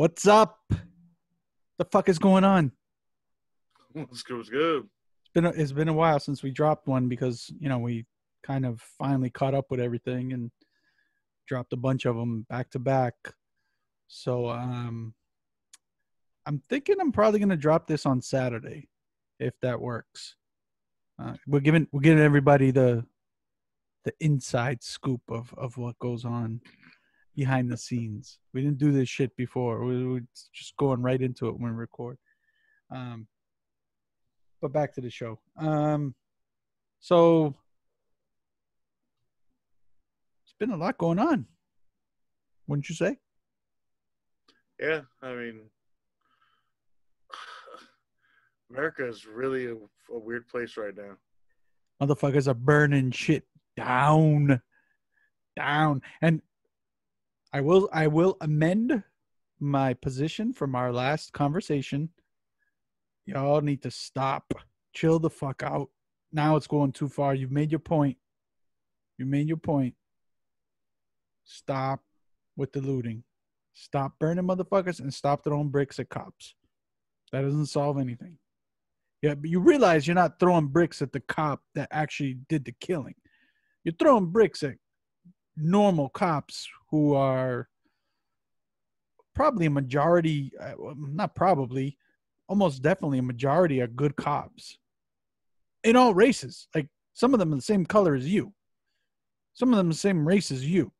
What's up? The fuck is going on? What's good? What's good? It's been a while since we dropped one because we kind of finally caught up with everything and dropped a bunch of them back to back. So I'm thinking I'm probably gonna drop this on Saturday, if that works. We're giving everybody the inside scoop of what goes on behind the scenes. We didn't do this shit before. We're just going right into it when we record. Um, but back to the show. So it's been a lot going on, wouldn't you say? Yeah, I mean, America is really a weird place right now. Motherfuckers are burning shit down, down. And I will amend my position from our last conversation. Y'all need to stop. Chill the fuck out. Now it's going too far. You've made your point. You made your point. Stop with the looting. Stop burning motherfuckers and stop throwing bricks at cops. That doesn't solve anything. Yeah, but you realize you're not throwing bricks at the cop that actually did the killing. You're throwing bricks at normal cops who are probably a majority, not probably, almost definitely a majority are good cops in all races. Like some of them are the same color as you, some of them the same race as you,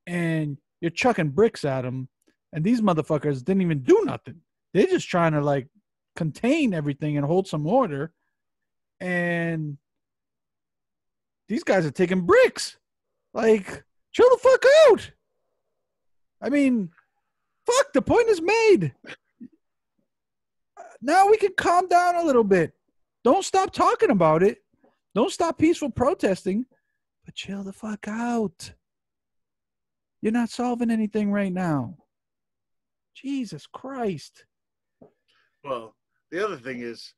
and you're chucking bricks at them. And these motherfuckers didn't even do nothing. They're just trying to like contain everything and hold some order. And these guys are taking bricks. Like, chill the fuck out. I mean, fuck, the point is made. Now we can calm down a little bit. Don't stop talking about it. Don't stop peaceful protesting, but chill the fuck out. You're not solving anything right now. Jesus Christ. Well, the other thing is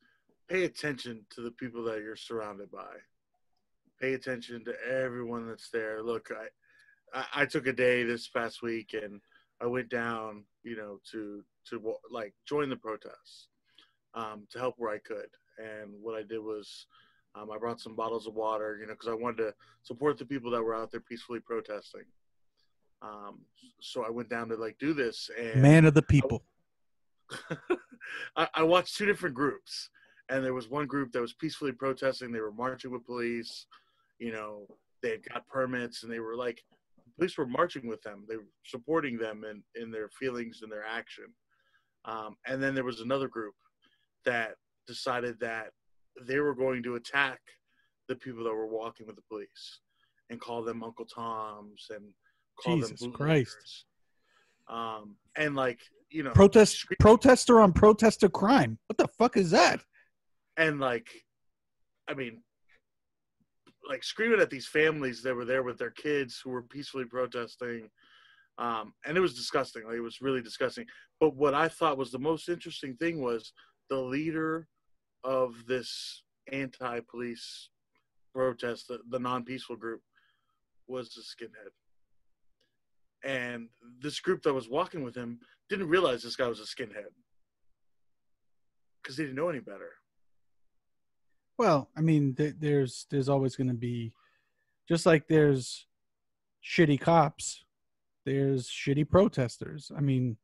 pay attention to the people that you're surrounded by. Pay attention to everyone that's there. Look, I took a day this past week and I went down, to like join the protests to help where I could. And what I did was I brought some bottles of water, because I wanted to support the people that were out there peacefully protesting. So I went down to like do this, and Man of the people. I watched two different groups, and there was one group that was peacefully protesting. They were marching with police, they had got permits, and they were like, police were marching with them. They were supporting them in their feelings and their action. And then there was another group that decided that they were going to attack the people that were walking with the police and call them Uncle Toms and call Jesus them Christ. And like, Protester on protester crime. What the fuck is that? And like, I mean, like screaming at these families that were there with their kids who were peacefully protesting. And it was disgusting. Like, it was really disgusting. But what I thought was the most interesting thing was the leader of this anti-police protest, the non-peaceful group, was a skinhead. And this group that was walking with him didn't realize this guy was a skinhead because he didn't know any better. Well, I mean, there's always going to be, just like there's shitty cops, there's shitty protesters. I mean,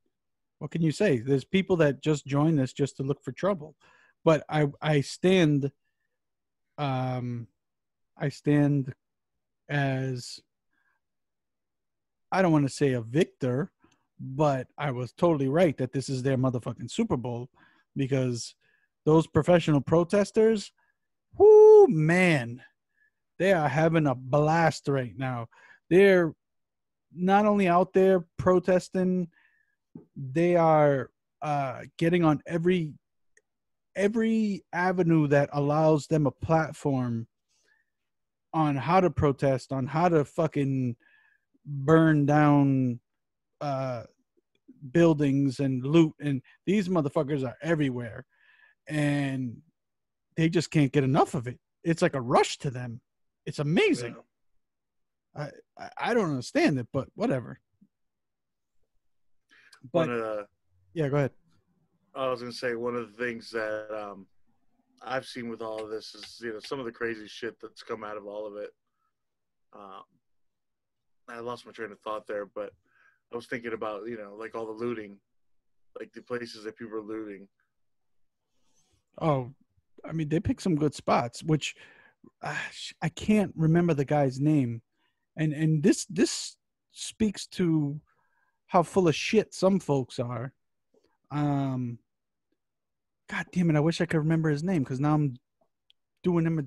what can you say? There's people that just join this just to look for trouble. But I stand as, I don't want to say a victor, but I was totally right that this is their motherfucking Super Bowl, because those professional protesters, whoo, man, they are having a blast right now. They're not only out there protesting, they are getting on every avenue that allows them a platform on how to protest, on how to fucking burn down buildings and loot. And these motherfuckers are everywhere, and they just can't get enough of it. It's like a rush to them. It's amazing. Yeah. I don't understand it, but whatever. But one of the yeah, go ahead. I was gonna say one of the things that I've seen with all of this is some of the crazy shit that's come out of all of it. Um, I lost my train of thought there, but I was thinking about like all the looting, like the places that people are looting. Oh, I mean, they picked some good spots, which I can't remember the guy's name, and this speaks to how full of shit some folks are. Um, God damn it, I wish I could remember his name because now I'm doing him a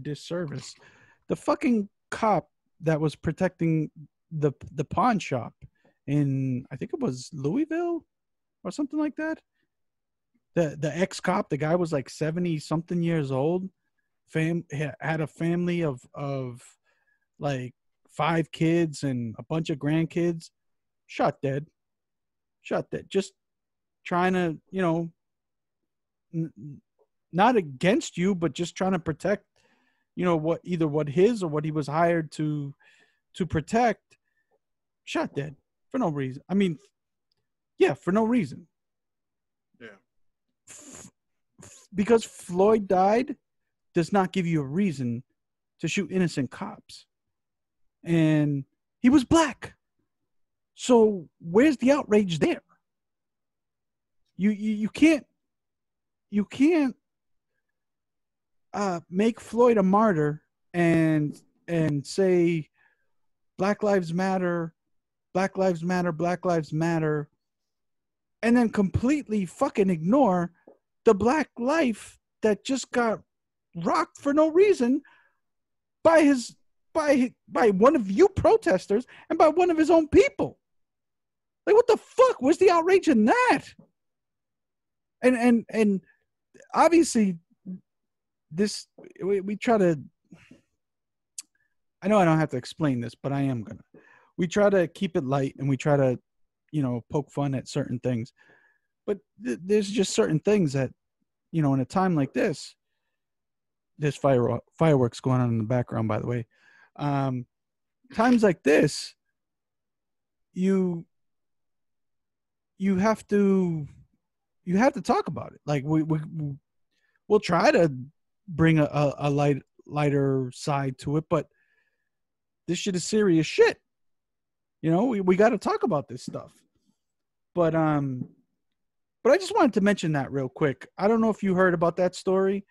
disservice. The fucking cop that was protecting the pawn shop in, I think it was Louisville or something like that. The ex cop, the guy was like 70 something years old. Had a family of like 5 kids and a bunch of grandkids. Shot dead. Shot dead. Just trying to, not against you, but just trying to protect, what his or what he was hired to protect. Shot dead for no reason. I mean, yeah, for no reason. Yeah. Because Floyd died does not give you a reason to shoot innocent cops. And he was black. So where's the outrage there? You can't make Floyd a martyr and say Black Lives Matter, Black Lives Matter, Black Lives Matter, and then completely fucking ignore the black life that just got rocked for no reason by one of you protesters and by one of his own people. Like, what the fuck? Where's the outrage in that? And obviously this we try to, I know I don't have to explain this, but I am gonna. We try to keep it light and we try to, poke fun at certain things. But there's just certain things that, in a time like this, there's fireworks going on in the background, by the way. Times like this, you have to talk about it. Like we'll try to bring a lighter side to it, but this shit is serious shit. We got to talk about this stuff. But I just wanted to mention that real quick. I don't know if you heard about that story.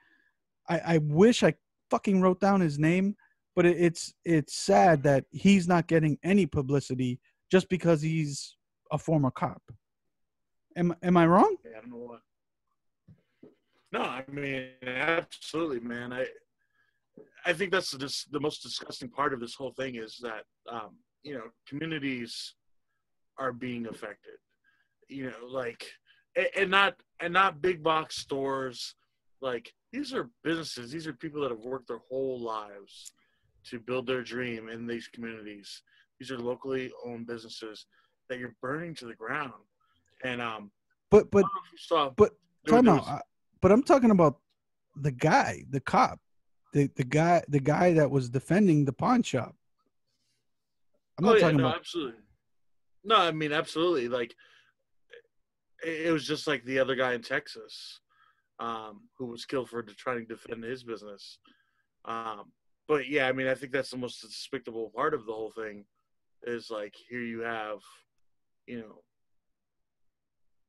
I wish I fucking wrote down his name, but it's sad that he's not getting any publicity just because he's a former cop. Am I wrong? Yeah, I don't know what. No, I mean, absolutely, man. I think that's just the most disgusting part of this whole thing is that communities are being affected. Like, and not big box stores. Like, these are businesses. These are people that have worked their whole lives to build their dream in these communities. These are locally owned businesses that you're burning to the ground. And but time was, out. But I'm talking about the cop, the guy that was defending the pawn shop. I'm not talking about. Absolutely. No, I mean, absolutely. Like, it was just like the other guy in Texas, who was killed for trying to defend his business. But yeah, I mean, I think that's the most despicable part of the whole thing is like, here you have,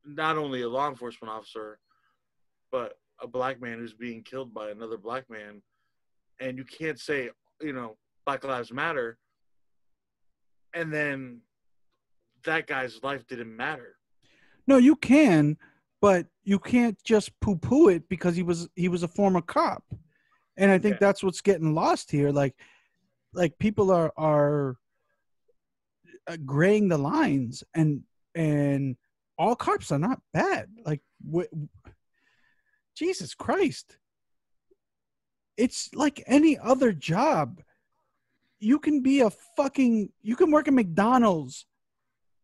not only a law enforcement officer, but a black man who's being killed by another black man. And you can't say, Black Lives Matter. And then that guy's life didn't matter. No, you can, but you can't just poo-poo it because he was a former cop. And I think that's what's getting lost here. Like people are graying the lines, and all cops are not bad. Like, Jesus Christ. It's like any other job. You can work at McDonald's,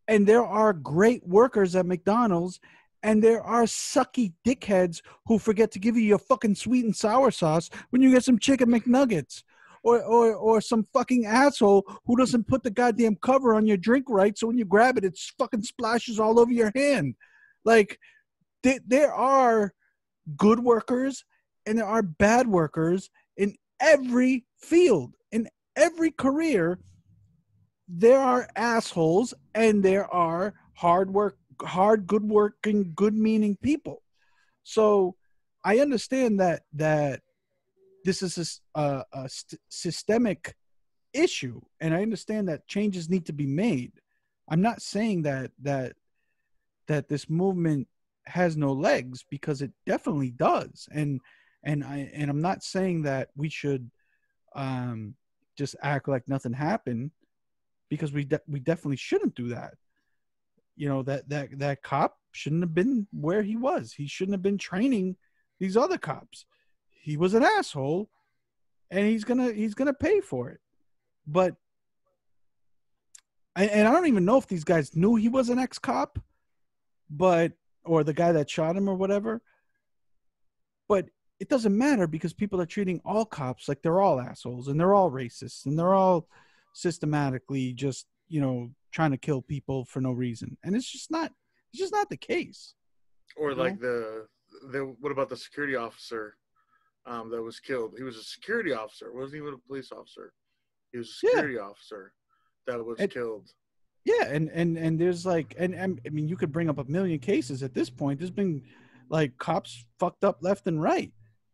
and there are great workers at McDonald's, and there are sucky dickheads who forget to give you your fucking sweet and sour sauce when you get some chicken McNuggets. or some fucking asshole who doesn't put the goddamn cover on your drink right, so when you grab it, it fucking splashes all over your hand. Like, there are good workers and there are bad workers in every field, in every career. There are assholes and there are good working, good meaning people. So I understand that this is a systemic issue, and I understand that changes need to be made. I'm not saying that this movement has no legs, because it definitely does, and I'm not saying that we should just act like nothing happened, because we definitely shouldn't do that. You know, that cop shouldn't have been where he was. He shouldn't have been training these other cops. He was an asshole, and he's gonna pay for it. But I don't even know if these guys knew he was an ex-cop, or the guy that shot him or whatever. But it doesn't matter, because people are treating all cops like they're all assholes and they're all racist and they're all systematically just, trying to kill people for no reason. And it's just not the case. Or like what about the security officer that was killed? He was a security officer. Wasn't even a police officer. He was a security officer that was killed. Yeah, and there's like, and I mean, you could bring up a million cases at this point. There's been like cops fucked up left and right,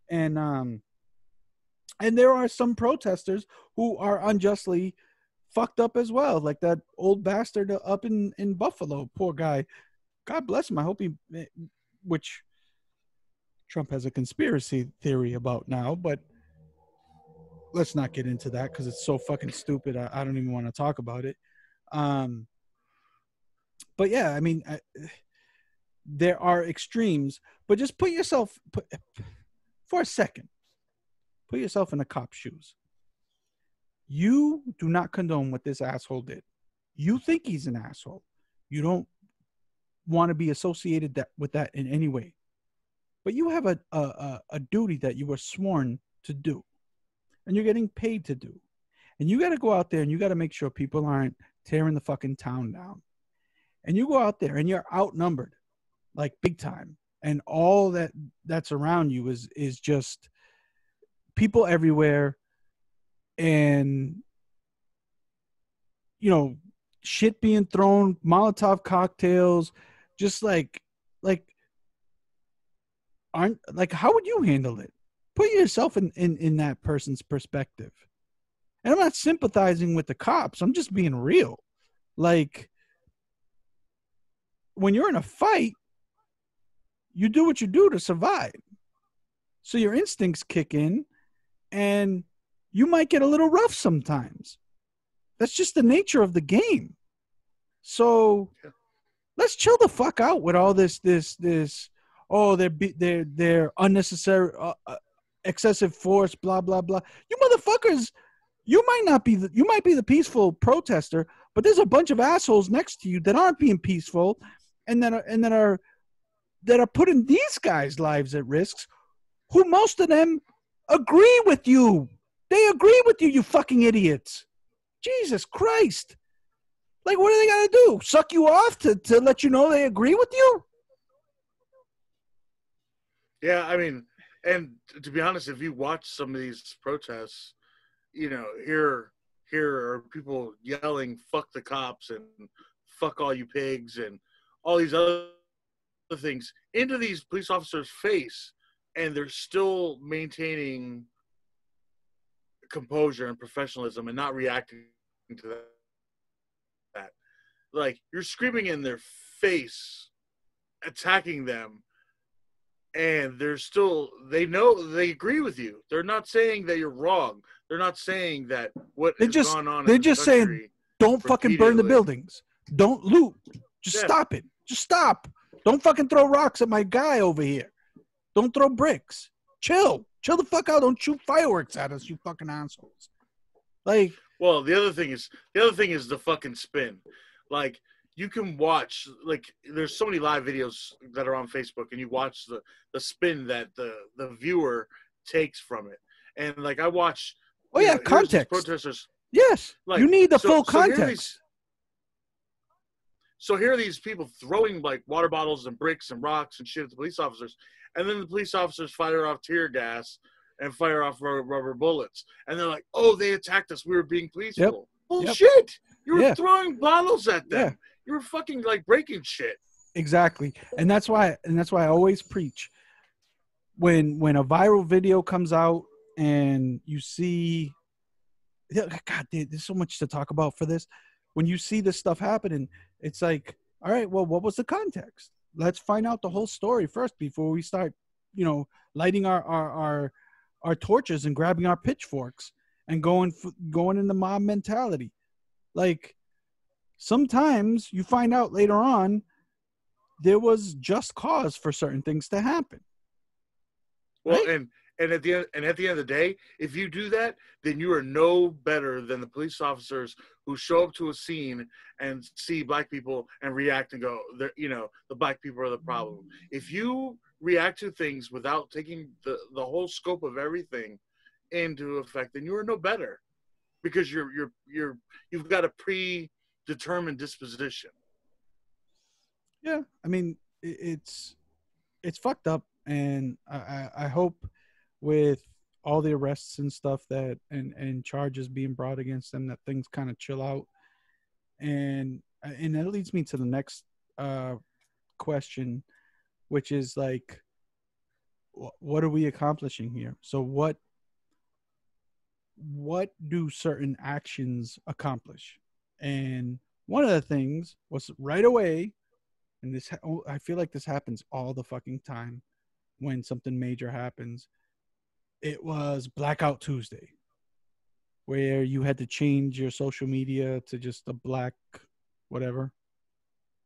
and there are some protesters who are unjustly fucked up as well, like that old bastard up in Buffalo. Poor guy. God bless him. I hope which Trump has a conspiracy theory about now, but let's not get into that because it's so fucking stupid. I don't even want to talk about it. But yeah, I mean, there are extremes, but just put yourself for a second, put yourself in a cop's shoes. You do not condone what this asshole did. You think he's an asshole. You don't want to be associated with that in any way. But you have a duty that you were sworn to do, and you're getting paid to do. And you got to go out there and you got to make sure people aren't tearing the fucking town down. And you go out there and you're outnumbered, like big time. And all that's around you is just people everywhere, and shit being thrown, Molotov cocktails, just like how would you handle it? Put yourself in that person's perspective. And I'm not sympathizing with the cops. I'm just being real. Like, when you're in a fight, you do what you do to survive. So your instincts kick in, and you might get a little rough sometimes. That's just the nature of the game. So let's chill the fuck out with all this. Oh, they're unnecessary, excessive force, blah blah blah. You motherfuckers, you might be the peaceful protester, but there's a bunch of assholes next to you that aren't being peaceful, and that are putting these guys' lives at risk. Who most of them agree with you. They agree with you, you fucking idiots. Jesus Christ. Like, what are they going to do? Suck you off to let you know they agree with you? Yeah, I mean, and to be honest, if you watch some of these protests, here are people yelling, fuck the cops and fuck all you pigs and all these other things into these police officers' face, and they're still maintaining composure and professionalism and not reacting to that. Like, you're screaming in their face, attacking them, and they know they agree with you. They're not saying that you're wrong. They're not saying that what has gone on. They're just saying, don't fucking burn the buildings. Don't loot. Just stop it. Just stop. Don't fucking throw rocks at my guy over here. Don't throw bricks. Chill the fuck out. Don't shoot fireworks at us, you fucking assholes. Like, well, the other thing is the fucking spin. Like, you can watch, like, there's so many live videos that are on Facebook, and you watch the spin that the viewer takes from it. And like, I watched Oh yeah, context. Protesters. Yes, Like, you need the full so context. Here are these people throwing like water bottles and bricks and rocks and shit at the police officers, and then the police officers fire off tear gas and fire off rubber bullets, and they're like, "Oh, they attacked us. We were being peaceful." Yep. Bullshit! You were Yeah. throwing bottles at them. Yeah. You were fucking like breaking shit. Exactly, and that's why I always preach when a viral video comes out and you see, God, there's so much to talk about for this. When you see this stuff happening, it's like, all right, well, what was the context? Let's find out the whole story first before we start, lighting our torches and grabbing our pitchforks and going in the mob mentality. Like, sometimes you find out later on there was just cause for certain things to happen. Well, right? and at the end of the day, if you do that, then you are no better than the police officers who show up to a scene and see black people and react and go, the black people are the problem. If you react to things without taking the whole scope of everything into effect, then you are no better, because you've got a predetermined disposition. Yeah, I mean, it's fucked up, and I hope with all the arrests and stuff that and charges being brought against them that things kind of chill out, and that leads me to the next question, which is like, what are we accomplishing here? So what do certain actions accomplish? And one of the things was right away. And this, I feel like this happens all the fucking time when something major happens. It was Blackout Tuesday, where you had to change your social media to just a black whatever,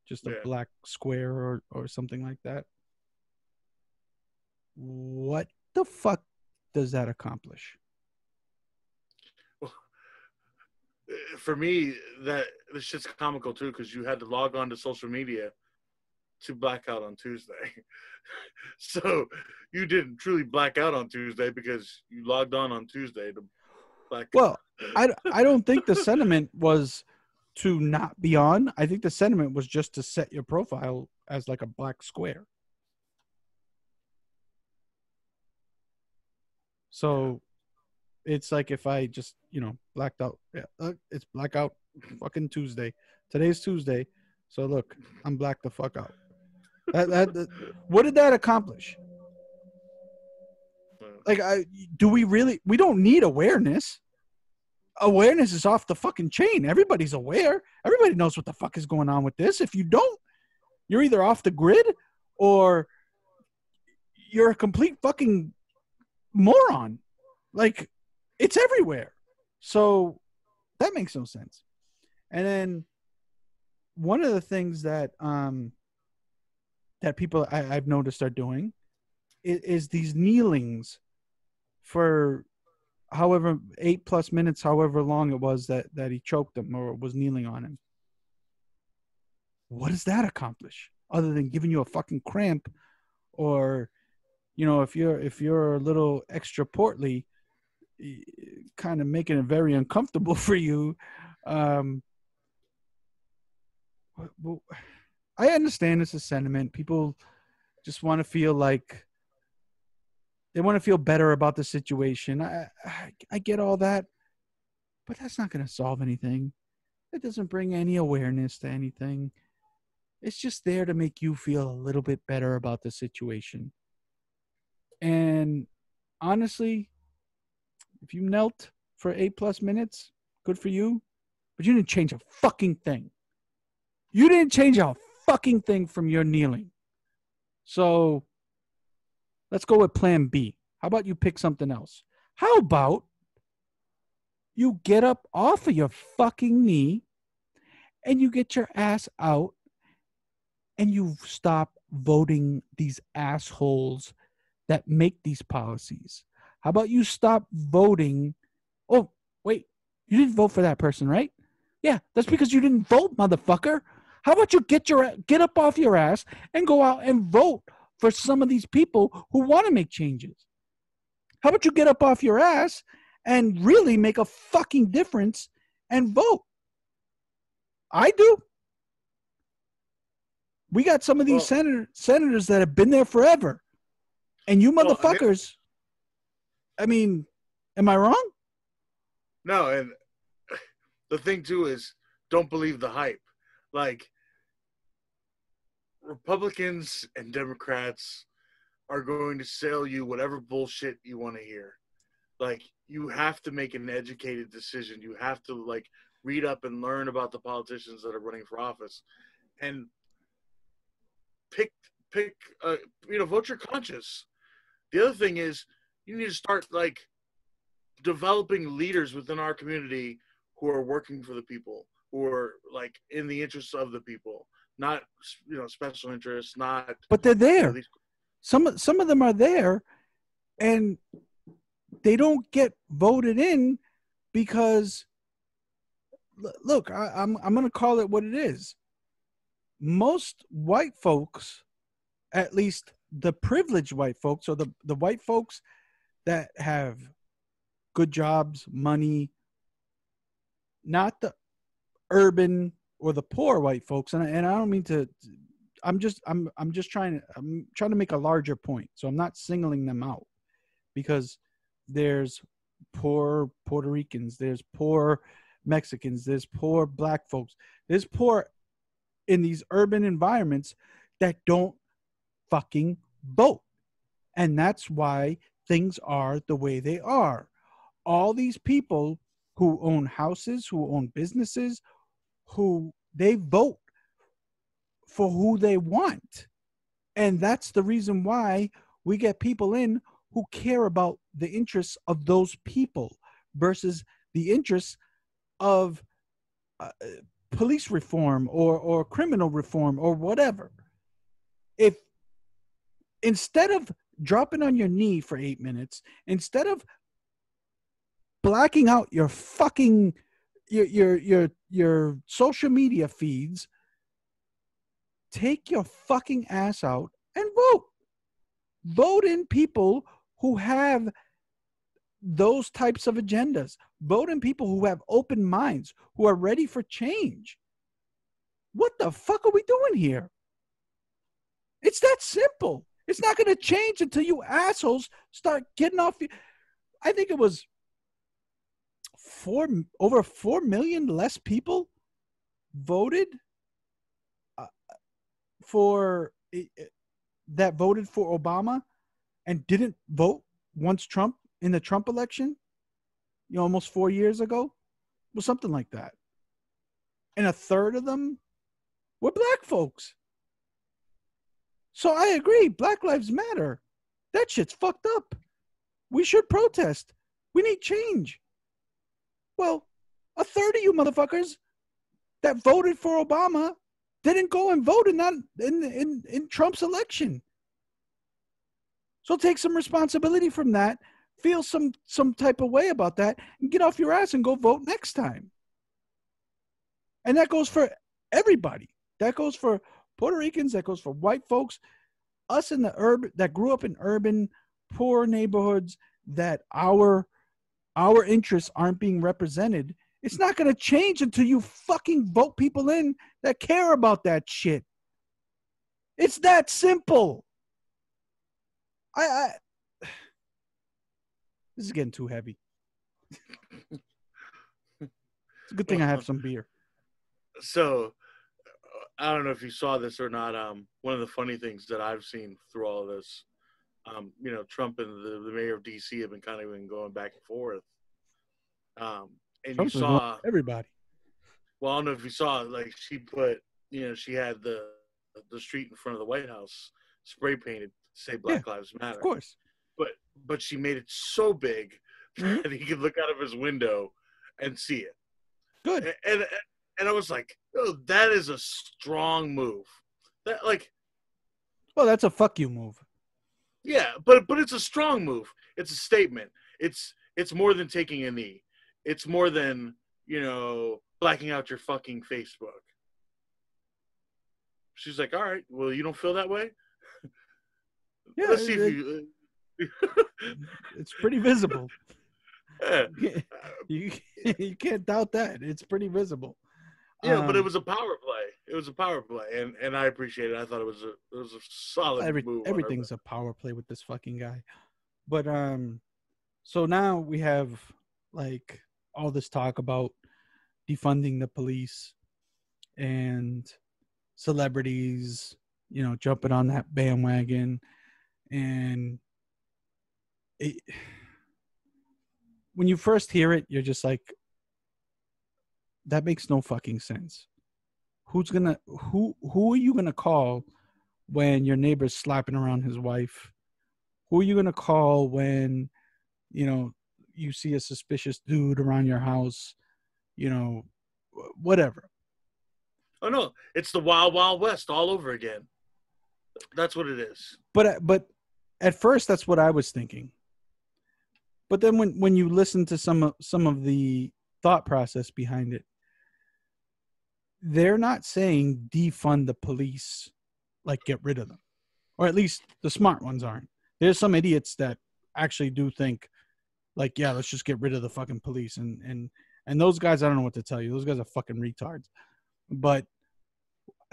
just a black square or something like that. What the fuck does that accomplish? Well, for me, this shit's comical too, because you had to log on to social media to black out on Tuesday. So you didn't truly black out on Tuesday because you logged on Tuesday to black out. Well, I don't think the sentiment was to not be on. I think the sentiment was just to set your profile as like a black square. So it's like if I just, blacked out. Yeah, it's blackout fucking Tuesday. Today's Tuesday. So look, I'm blacked the fuck out. What did that accomplish? Like, we don't need awareness. Awareness is off the fucking chain. Everybody's aware. Everybody knows what the fuck is going on with this. If you don't, you're either off the grid or you're a complete fucking moron. Like, it's everywhere. So that makes no sense. And then one of the things that that people I've noticed are doing is these kneelings for however 8+ minutes, however long it was that he choked him or was kneeling on him. What does that accomplish other than giving you a fucking cramp, or if you're a little extra portly, kind of making it very uncomfortable for you. Well, I understand it's a sentiment. People just want to feel like they want to feel better about the situation. I get all that, but that's not going to solve anything. It doesn't bring any awareness to anything. It's just there to make you feel a little bit better about the situation. And honestly, if you knelt for 8+ minutes, good for you, but you didn't change a fucking thing. You didn't change a fucking thing from your kneeling. So let's go with plan B. How about you pick something else? How about you get up off of your fucking knee and you get your ass out and you stop voting these assholes that make these policies? How about you stop voting? Oh, wait, you didn't vote for that person, right? Yeah, that's because you didn't vote, motherfucker. How about you get up off your ass and go out and vote for some of these people who want to make changes? How about you get up off your ass and really make a fucking difference and vote. I do. We got some of these senators that have been there forever. And you motherfuckers, I mean, am I wrong? No, and the thing too is, don't believe the hype. Like, Republicans and Democrats are going to sell you whatever bullshit you want to hear. Like, you have to make an educated decision. You have to, like, read up and learn about the politicians that are running for office, and pick, vote your conscience. The other thing is, you need to start, like, developing leaders within our community who are working for the people, who are, like, in the interests of the people, not, special interests, not. But they're there. Some of them are there, and they don't get voted in because, look, I'm going to call it what it is. Most white folks, at least the privileged white folks, or the white folks that have good jobs, money, not the urban or the poor white folks. And I don't mean to. I'm trying to make a larger point. So I'm not singling them out, because there's poor Puerto Ricans, there's poor Mexicans, there's poor black folks, there's poor in these urban environments that don't fucking vote. And that's why things are the way they are. All these people who own houses, who own businesses, who they vote for who they want. And that's the reason why we get people in who care about the interests of those people versus the interests of police reform or criminal reform or whatever. If instead of dropping on your knee for 8 minutes, instead of blacking out your fucking your social media feeds, take your fucking ass out and vote. Vote in people who have those types of agendas. Vote in people who have open minds, who are ready for change. What the fuck are we doing here? It's that simple. It's not going to change until you assholes start getting off. I think it was over 4 million less people voted that voted for Obama and didn't vote once Trump in the Trump election, almost 4 years ago, or something like that. And a third of them were black folks. So I agree, Black Lives Matter. That shit's fucked up. We should protest. We need change. Well, a third of you motherfuckers that voted for Obama didn't go and vote in Trump's election. So take some responsibility from that, feel some type of way about that, and get off your ass and go vote next time. And that goes for everybody. That goes for Puerto Ricans, that goes for white folks, us in the urban, that grew up in urban, poor neighborhoods, that our interests aren't being represented. It's not going to change until you fucking vote people in that care about that shit. It's that simple. This is getting too heavy. It's a good thing I have some beer. So, I don't know if you saw this or not. One of the funny things that I've seen through all of this, Trump and the mayor of DC have been kind of going back and forth. And Trump's, you saw everybody. Well, I don't know if you saw, like, she put, she had the street in front of the White House spray painted to say Black Lives Matter. Of course. But she made it so big that he could look out of his window and see it. Good. And I was like, oh, that is a strong move. Well, that's a fuck you move. Yeah, but it's a strong move. It's a statement. It's more than taking a knee. It's more than, blacking out your fucking Facebook. She's like, all right, well, you don't feel that way? Yeah, let's see if you. It's pretty visible. you, you can't doubt that. It's pretty visible. Yeah, but it was a power play. It was a power play, and I appreciate it. I thought it was a solid move on her. Everything's a power play with this fucking guy. But so now we have like all this talk about defunding the police and celebrities, you know, jumping on that bandwagon. And when you first hear it, you're just like, that makes no fucking sense. Who are you gonna call when your neighbor's slapping around his wife? Who are you gonna call when, you know, you see a suspicious dude around your house? You know, whatever. Oh no, it's the Wild Wild West all over again. That's what it is. But at first, that's what I was thinking. But then when you listen to some of the thought process behind it, they're not saying defund the police, like get rid of them, or at least the smart ones aren't. There's some idiots that actually do think, like, yeah, let's just get rid of the fucking police, and those guys, I don't know what to tell you. Those guys are fucking retards. But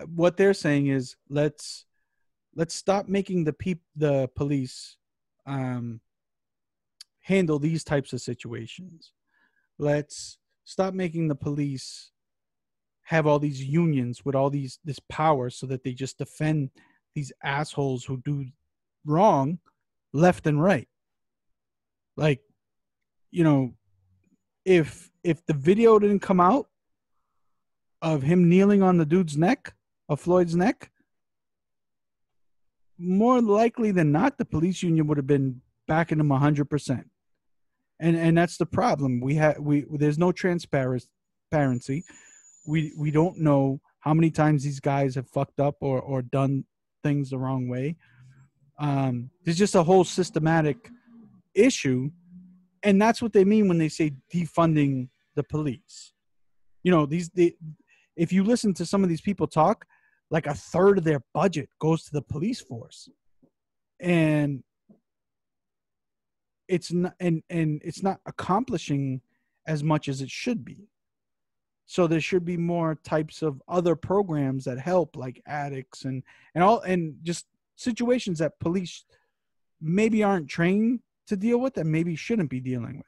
what they're saying is, let's stop making the police handle these types of situations. Let's stop making the police have all these unions with all this power so that they just defend these assholes who do wrong left and right. Like, you know, if the video didn't come out of him kneeling on the dude's neck, of Floyd's neck, more likely than not, the police union would have been backing him 100%. And that's the problem. There's no transparency. We don't know how many times these guys have fucked up or done things the wrong way. There's just a whole systematic issue, and that's what they mean when they say defunding the police. You know, if you listen to some of these people talk, like a third of their budget goes to the police force, and it's not it's not accomplishing as much as it should be. So there should be more types of other programs that help, like addicts and just situations that police maybe aren't trained to deal with and maybe shouldn't be dealing with.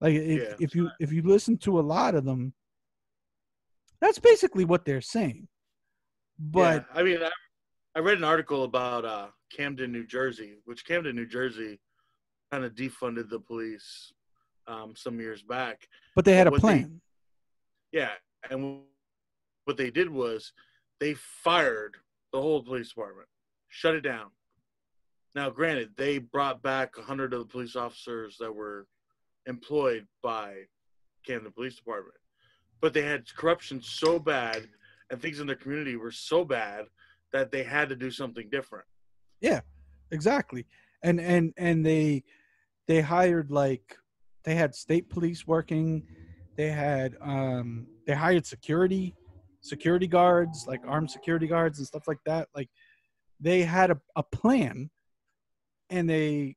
Like if you listen to a lot of them, that's basically what they're saying. But yeah, I mean, I read an article about Camden, New Jersey, which Camden, New Jersey kind of defunded the police some years back. But they had a plan. Yeah, and what they did was they fired the whole police department, shut it down. Now, granted, they brought back 100 of the police officers that were employed by Camden Police Department, but they had corruption so bad and things in their community were so bad that they had to do something different. Yeah, exactly. And they hired, like, they had state police working. They had they hired security guards, like armed security guards and stuff like that. Like, they had a plan, and they,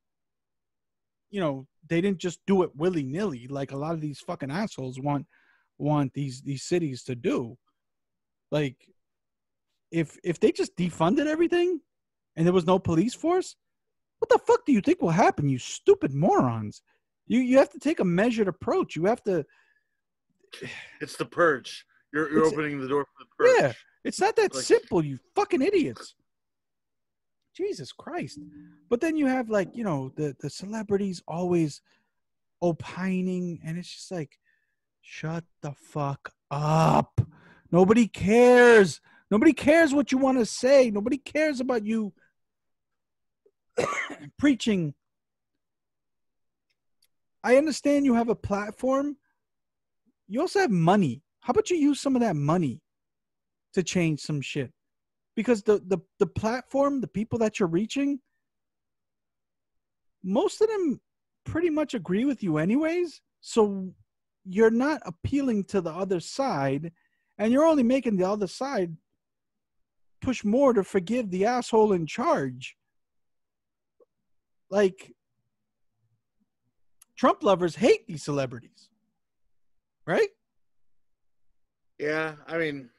you know, they didn't just do it willy-nilly like a lot of these fucking assholes want these cities to do. Like, if they just defunded everything and there was no police force, what the fuck do you think will happen, you stupid morons? You have to take a measured approach. You have to. It's the purge. You're opening the door for the purge. Yeah, it's not that simple, you fucking idiots. Jesus Christ. But then you have, like, you know, the celebrities always opining, and it's just like, shut the fuck up. Nobody cares. Nobody cares what you want to say. Nobody cares about you preaching. I understand you have a platform. You also have money. How about you use some of that money to change some shit? Because the platform, the people that you're reaching, most of them pretty much agree with you anyways. So you're not appealing to the other side, and you're only making the other side push more to forgive the asshole in charge. Like, Trump lovers hate these celebrities, right? Yeah, I mean,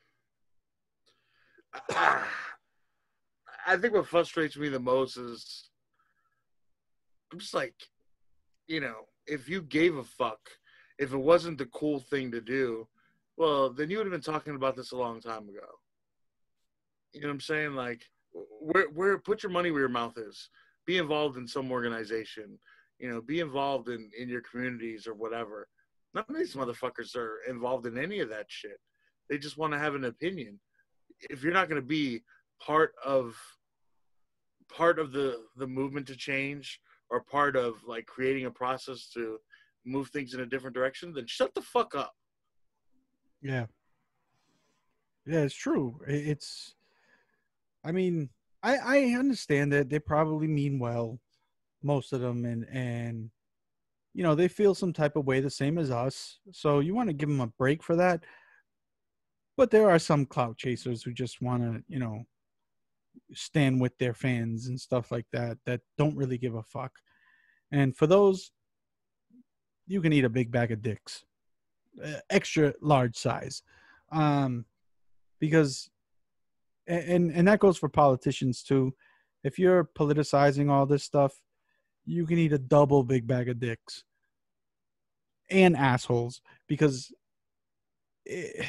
I think what frustrates me the most is I'm just like, if you gave a fuck, if it wasn't the cool thing to do, well, then you would have been talking about this a long time ago. You know what I'm saying? Like, where put your money where your mouth is. Be involved in some organization. Be involved in your communities or whatever. None of these motherfuckers are involved in any of that shit. They just want to have an opinion. If you're not going to be part of the movement to change, or part of like creating a process to move things in a different direction, then shut the fuck up. Yeah. Yeah, it's true. It's, I mean, I understand that they probably mean well, most of them, and they feel some type of way the same as us. So you want to give them a break for that. But there are some clout chasers who just want to, stand with their fans and stuff like that don't really give a fuck. And for those, you can eat a big bag of dicks, extra large size, because and that goes for politicians too. If you're politicizing all this stuff, you can eat a double big bag of dicks and assholes, because it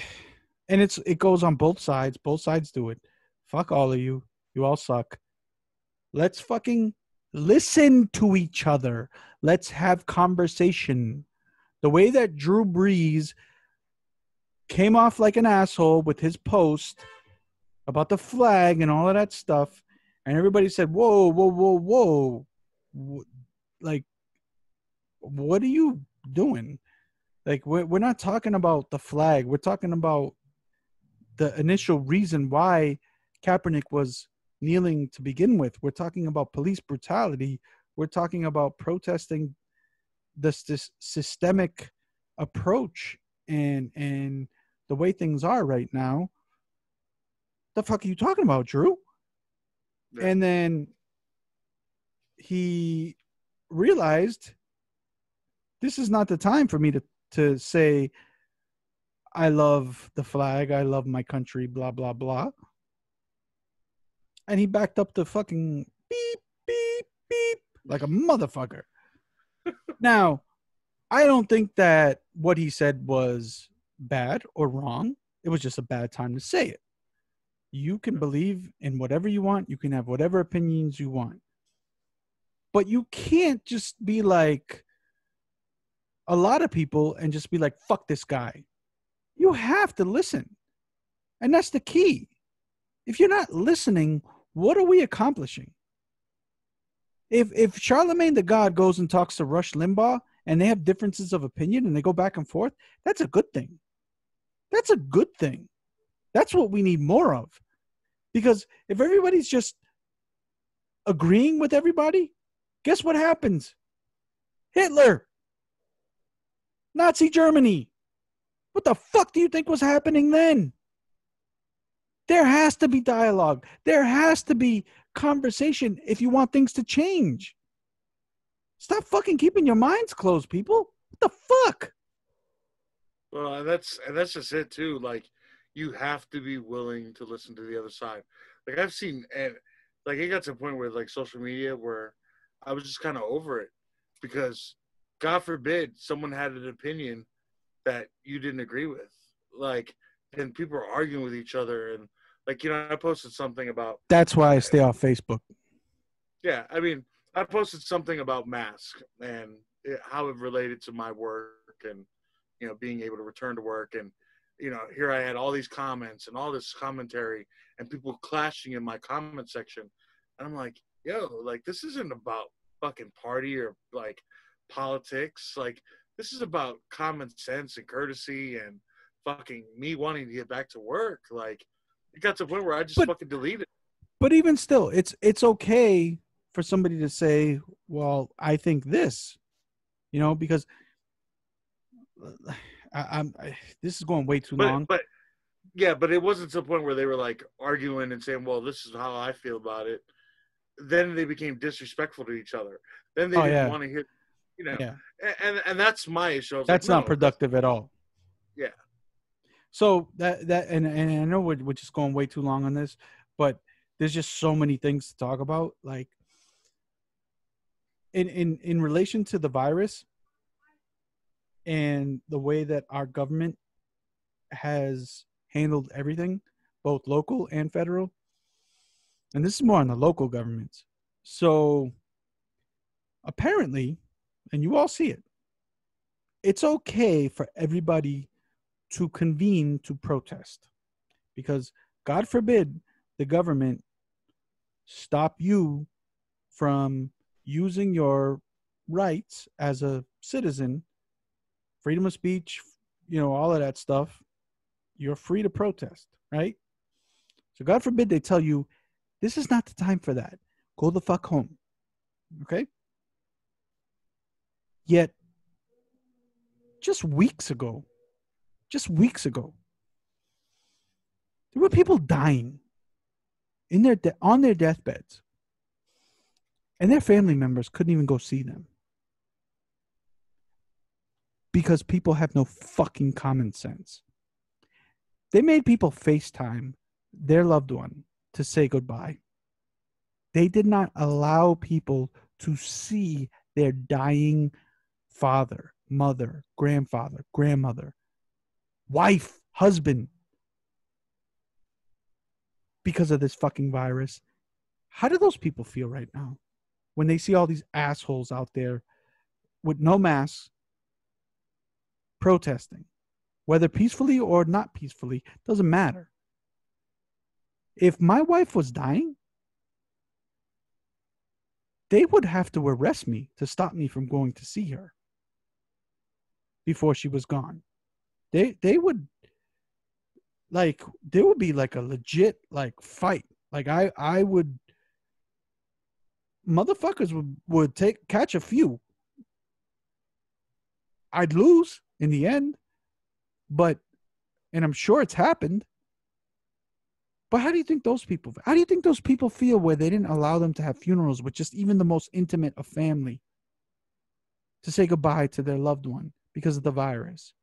goes on both sides. Both sides do it. Fuck all of you. You all suck. Let's fucking listen to each other. Let's have conversation. The way that Drew Brees came off like an asshole with his post about the flag and all of that stuff, and everybody said, whoa, whoa, whoa, whoa. Like, what are you doing? Like, we're not talking about the flag. We're talking about the initial reason why Kaepernick was kneeling to begin with. We're talking about police brutality. We're talking about protesting this systemic approach and the way things are right now. The fuck are you talking about, Drew? Yeah. And then he realized this is not the time for me to say I love the flag, I love my country, blah, blah, blah. And he backed up the fucking beep, beep, beep like a motherfucker. Now, I don't think that what he said was bad or wrong. It was just a bad time to say it. You can believe in whatever you want. You can have whatever opinions you want. But you can't just be like a lot of people and just be like, fuck this guy. You have to listen. And that's the key. If you're not listening, what are we accomplishing? If Charlemagne the God goes and talks to Rush Limbaugh and they have differences of opinion and they go back and forth, that's a good thing. That's a good thing. That's what we need more of. Because if everybody's just agreeing with everybody, guess what happens? Hitler. Nazi Germany. What the fuck do you think was happening then? There has to be dialogue. There has to be conversation if you want things to change. Stop fucking keeping your minds closed, people. What the fuck? Well, and that's just it too. Like, you have to be willing to listen to the other side. Like, I've seen, and like, it got to a point where like social media where I was just kind of over it, because God forbid someone had an opinion that you didn't agree with. Like, and people are arguing with each other, and like, I posted something about. That's why I stay off Facebook. Yeah, I mean, I posted something about masks and how it related to my work and, being able to return to work. And, here I had all these comments and all this commentary and people clashing in my comment section. And I'm like, yo, like, this isn't about fucking party or like politics. Like, this is about common sense and courtesy and fucking me wanting to get back to work. Like, it got to the point where I just fucking deleted. But even still, it's okay for somebody to say, well, I think this, because this is going way too long. But it wasn't to the point where they were like arguing and saying, well, this is how I feel about it. Then they became disrespectful to each other. Then they didn't want to hear. You know, Yeah. and that's my issue. I was That's like, not no, this, productive at all. yeah, So and I know we're just going way too long on this, but there's just so many things to talk about. Like in relation to the virus and the way that our government has handled everything, both local and federal. And this is more on the local governments. So apparently, and you all see it, it's okay for everybody to convene to protest because God forbid the government stop you from using your rights as a citizen, freedom of speech, all of that stuff. You're free to protest, right? So God forbid they tell you this is not the time for that. Go the fuck home. Okay? Yet just weeks ago, there were people dying on their deathbeds, and their family members couldn't even go see them because people have no fucking common sense. They made people FaceTime their loved one to say goodbye. They did not allow people to see their dying father, mother, grandfather, grandmother, wife, husband because of this fucking virus. How do those people feel right now when they see all these assholes out there with no masks protesting? Whether peacefully or not peacefully, doesn't matter. If my wife was dying, they would have to arrest me to stop me from going to see her before she was gone. They would there would be like a legit fight. Like I would motherfuckers would catch a few. I'd lose in the end, and I'm sure it's happened. But how do you think those people feel where they didn't allow them to have funerals with just even the most intimate of family to say goodbye to their loved one because of the virus?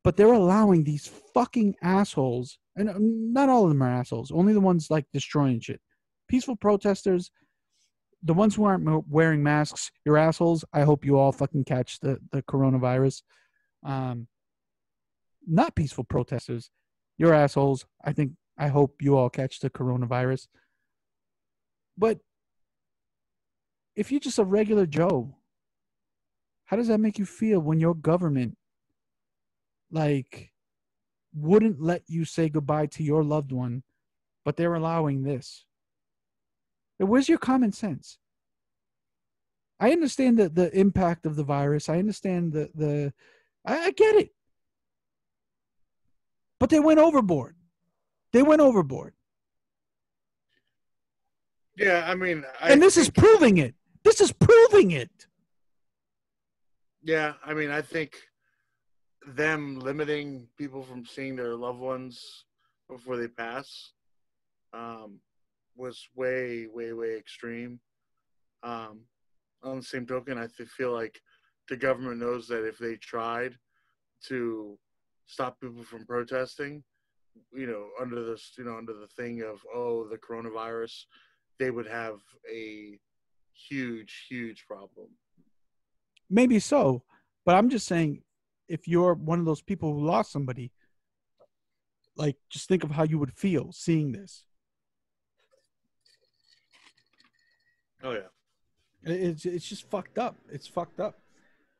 But they're allowing these fucking assholes, and not all of them are assholes, only the ones destroying shit. Peaceful protesters, the ones who aren't wearing masks, you're assholes. I hope you all fucking catch the coronavirus. Not peaceful protesters, you're assholes. I hope you all catch the coronavirus. But if you're just a regular Joe, how does that make you feel when your government wouldn't let you say goodbye to your loved one, but they're allowing this? Where's your common sense? I understand the impact of the virus. I understand I get it. But they went overboard. yeah. I mean, and this is proving it. Yeah, I mean, I think them limiting people from seeing their loved ones before they pass was way, way, way extreme. On the same token, I feel like the government knows that if they tried to stop people from protesting, under the thing of the coronavirus, they would have a huge, huge problem. Maybe so, but I'm just saying, if you're one of those people who lost somebody, just think of how you would feel seeing this. Oh yeah, it's just fucked up. It's fucked up.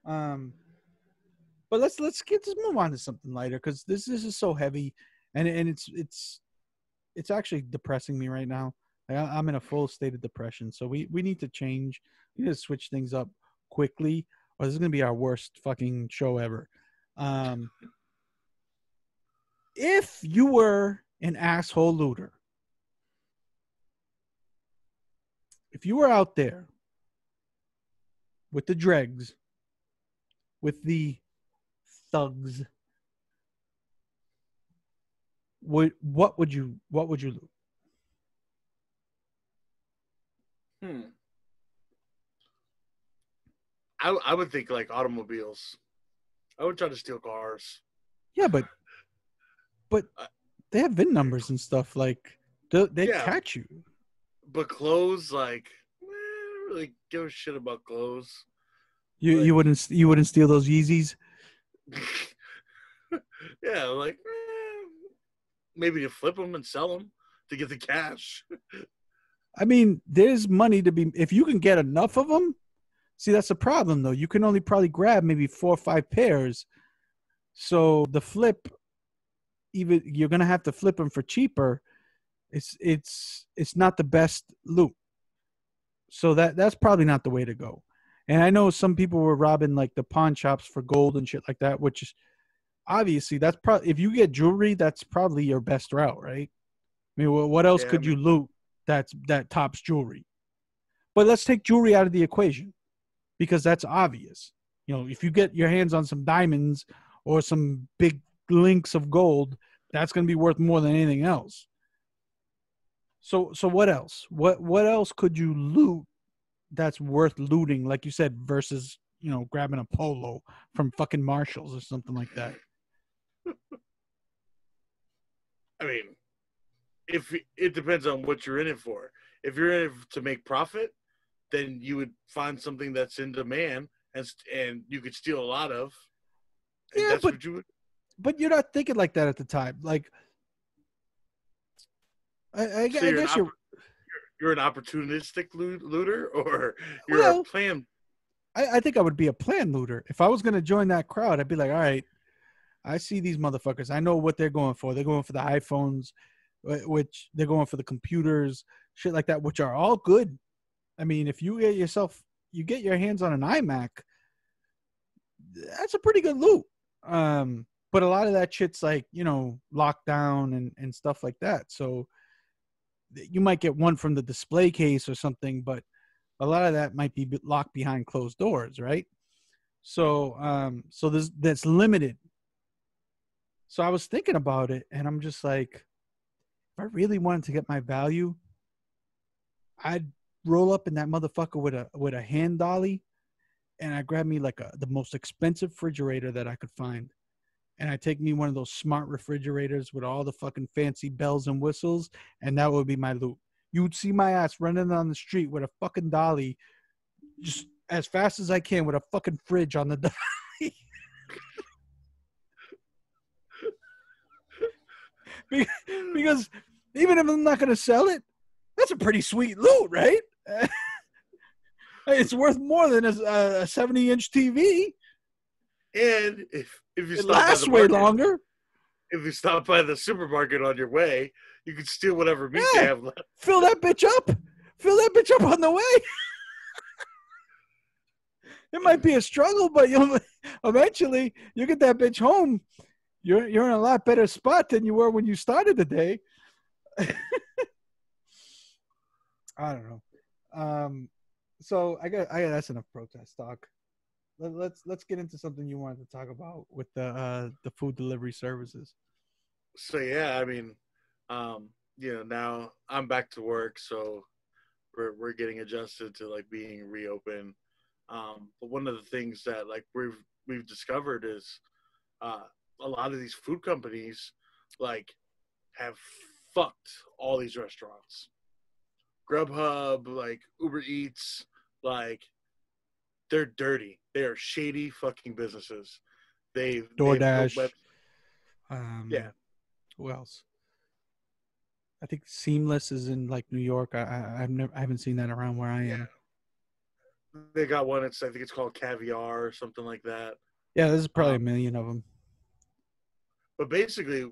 But let's move on to something lighter because this is so heavy, and it's actually depressing me right now. I'm in a full state of depression, so we need to change. We need to switch things up quickly, or this is gonna be our worst fucking show ever. If you were an asshole looter, if you were out there with the dregs, with the thugs, what would you loot? I would think like automobiles. I would try to steal cars. Yeah, but Uh, they have VIN numbers and stuff. Like they'd yeah, catch you. but clothes, like, I don't really give a shit about clothes. You Like, you wouldn't steal those Yeezys. yeah, like maybe to flip them and sell them to get the cash. I mean, there's money to be if you can get enough of them. See, that's the problem though. You can only probably grab maybe 4 or 5 pairs. So the flip, even you're gonna have to flip them for cheaper. It's not the best loot. So that's probably not the way to go. And I know some people were robbing like the pawn shops for gold and shit like that, which is obviously that's probably if you get jewelry, that's probably your best route, right? I mean, what else Yeah, I could you mean, loot that tops jewelry? But let's take jewelry out of the equation because that's obvious. You know, if you get your hands on some diamonds or some big links of gold, that's going to be worth more than anything else. So what else? What else could you loot that's worth looting, like you said, versus grabbing a polo from fucking Marshalls or something like that? I mean, if it depends on what you're in it for. If you're in it to make profit, then you would find something that's in demand and you could steal a lot of, and Yeah, that's what you would. but you're not thinking like that at the time. Like So I guess you're an opportunistic looter, or you're a well. plan. I think I would be a plan looter if I was going to join that crowd. I'd be like, all right, I see these motherfuckers. I know what they're going for. They're going for the iPhones, which they're going for the computers, shit like that, which are all good. I mean, if you get your hands on an iMac, that's a pretty good loot. But a lot of that shit's like, locked down and stuff like that. So you might get one from the display case or something, but a lot of that might be locked behind closed doors, right? So, so that's limited. So I was thinking about it, and I'm just like, if I really wanted to get my value, I'd roll up in that motherfucker with a hand dolly, and I grab me like the most expensive refrigerator that I could find, and I take me one of those smart refrigerators with all the fucking fancy bells and whistles, and that would be my loot. You would see my ass running on the street with a fucking dolly, just as fast as I can with a fucking fridge on the dolly. Because even if I'm not going to sell it, that's a pretty sweet loot, right? It's worth more than a 70-inch TV. And if you It stop by lasts the way market, longer. if you stop by the supermarket on your way, you can steal whatever meat they Yeah. have left. Fill that bitch up. Fill that bitch up on the way. It might be a struggle, but eventually you get that bitch home. You're in a lot better spot than you were when you started the day. I don't know. So I got that's enough protest talk. Let's get into something you wanted to talk about with the food delivery services. So yeah, I mean, now I'm back to work, so we're getting adjusted to like being reopened. But one of the things that like we've discovered is a lot of these food companies like have fucked all these restaurants. Grubhub, like Uber Eats, like they're dirty. They are shady fucking businesses. They've built DoorDash. yeah. Who else? I think Seamless is in like New York. I haven't seen that around where I am. They got one. I think it's called Caviar or something like that. Yeah, there's probably a million of them. But basically,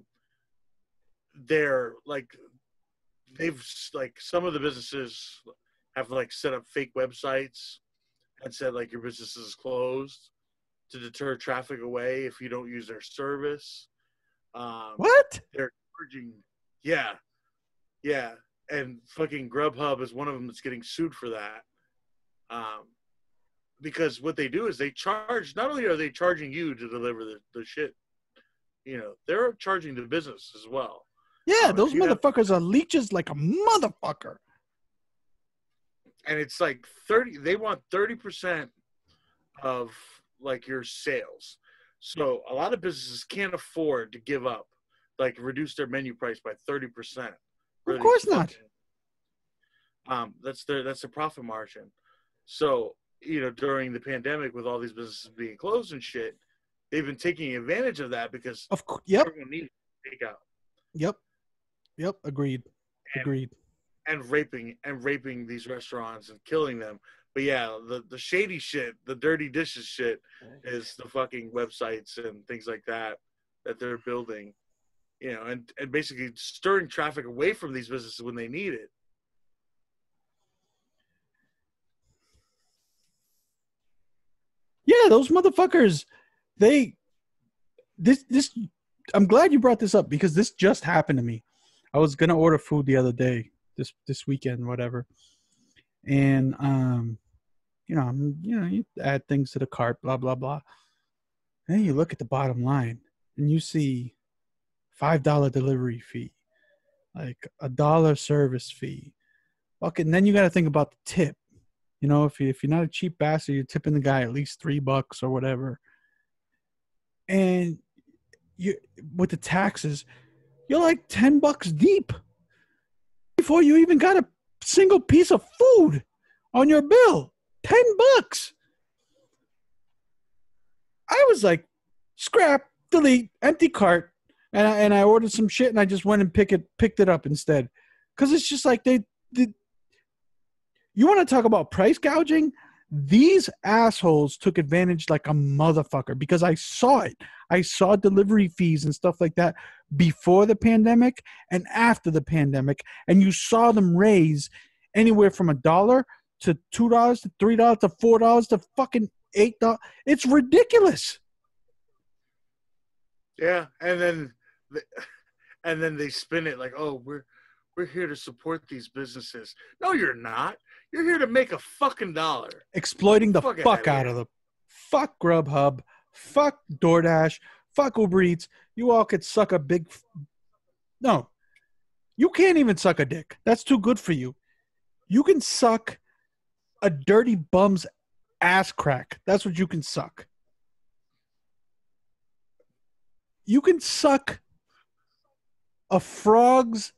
they're like they've like some of the businesses have like set up fake websites and said like your business is closed to deter traffic away if you don't use their service. What? They're charging, yeah, and fucking Grubhub is one of them that's getting sued for that. Because what they do is they charge. Not only are they charging you to deliver the shit, they're charging the business as well. Yeah, those motherfuckers are leeches like a motherfucker. And it's like 30. They want 30% of like your sales. So a lot of businesses can't afford to give up, like reduce their menu price by 30%. Of course not. That's their profit margin. So, during the pandemic with all these businesses being closed and shit, they've been taking advantage of that because Yep. everyone needs takeout. Yep. Agreed. And raping these restaurants and killing them. But yeah, the shady shit, the dirty dishes shit is the fucking websites and things like that they're building, and basically stirring traffic away from these businesses when they need it. Yeah, those motherfuckers, I'm glad you brought this up because this just happened to me. I was gonna order food the other day, this weekend, whatever. And you add things to the cart, blah blah blah. And then you look at the bottom line and you see $5 delivery fee, like $1 service fee. Okay, and then you got to think about the tip. If you're not a cheap bastard, you're tipping the guy at least $3 or whatever. And you with the taxes, you're like $10 deep before you even got a single piece of food on your bill. $10. I was like, scrap, delete, empty cart, and I ordered some shit and I just went and picked it up instead, because it's just like they. You want to talk about price gouging? These assholes took advantage like a motherfucker, because I saw it. I saw delivery fees and stuff like that before the pandemic and after the pandemic, and you saw them raise anywhere from $1 to $2 to $3 to $4 to fucking $8. It's ridiculous. Yeah, and then they spin it like, oh, we're here to support these businesses. No, you're not. You're here to make a fucking dollar. Exploiting the fuck out of them. Fuck Grubhub. Fuck DoorDash. Fuck Uber Eats. You all could suck a big... No. You can't even suck a dick. That's too good for you. You can suck a dirty bum's ass crack. That's what you can suck. You can suck a frog's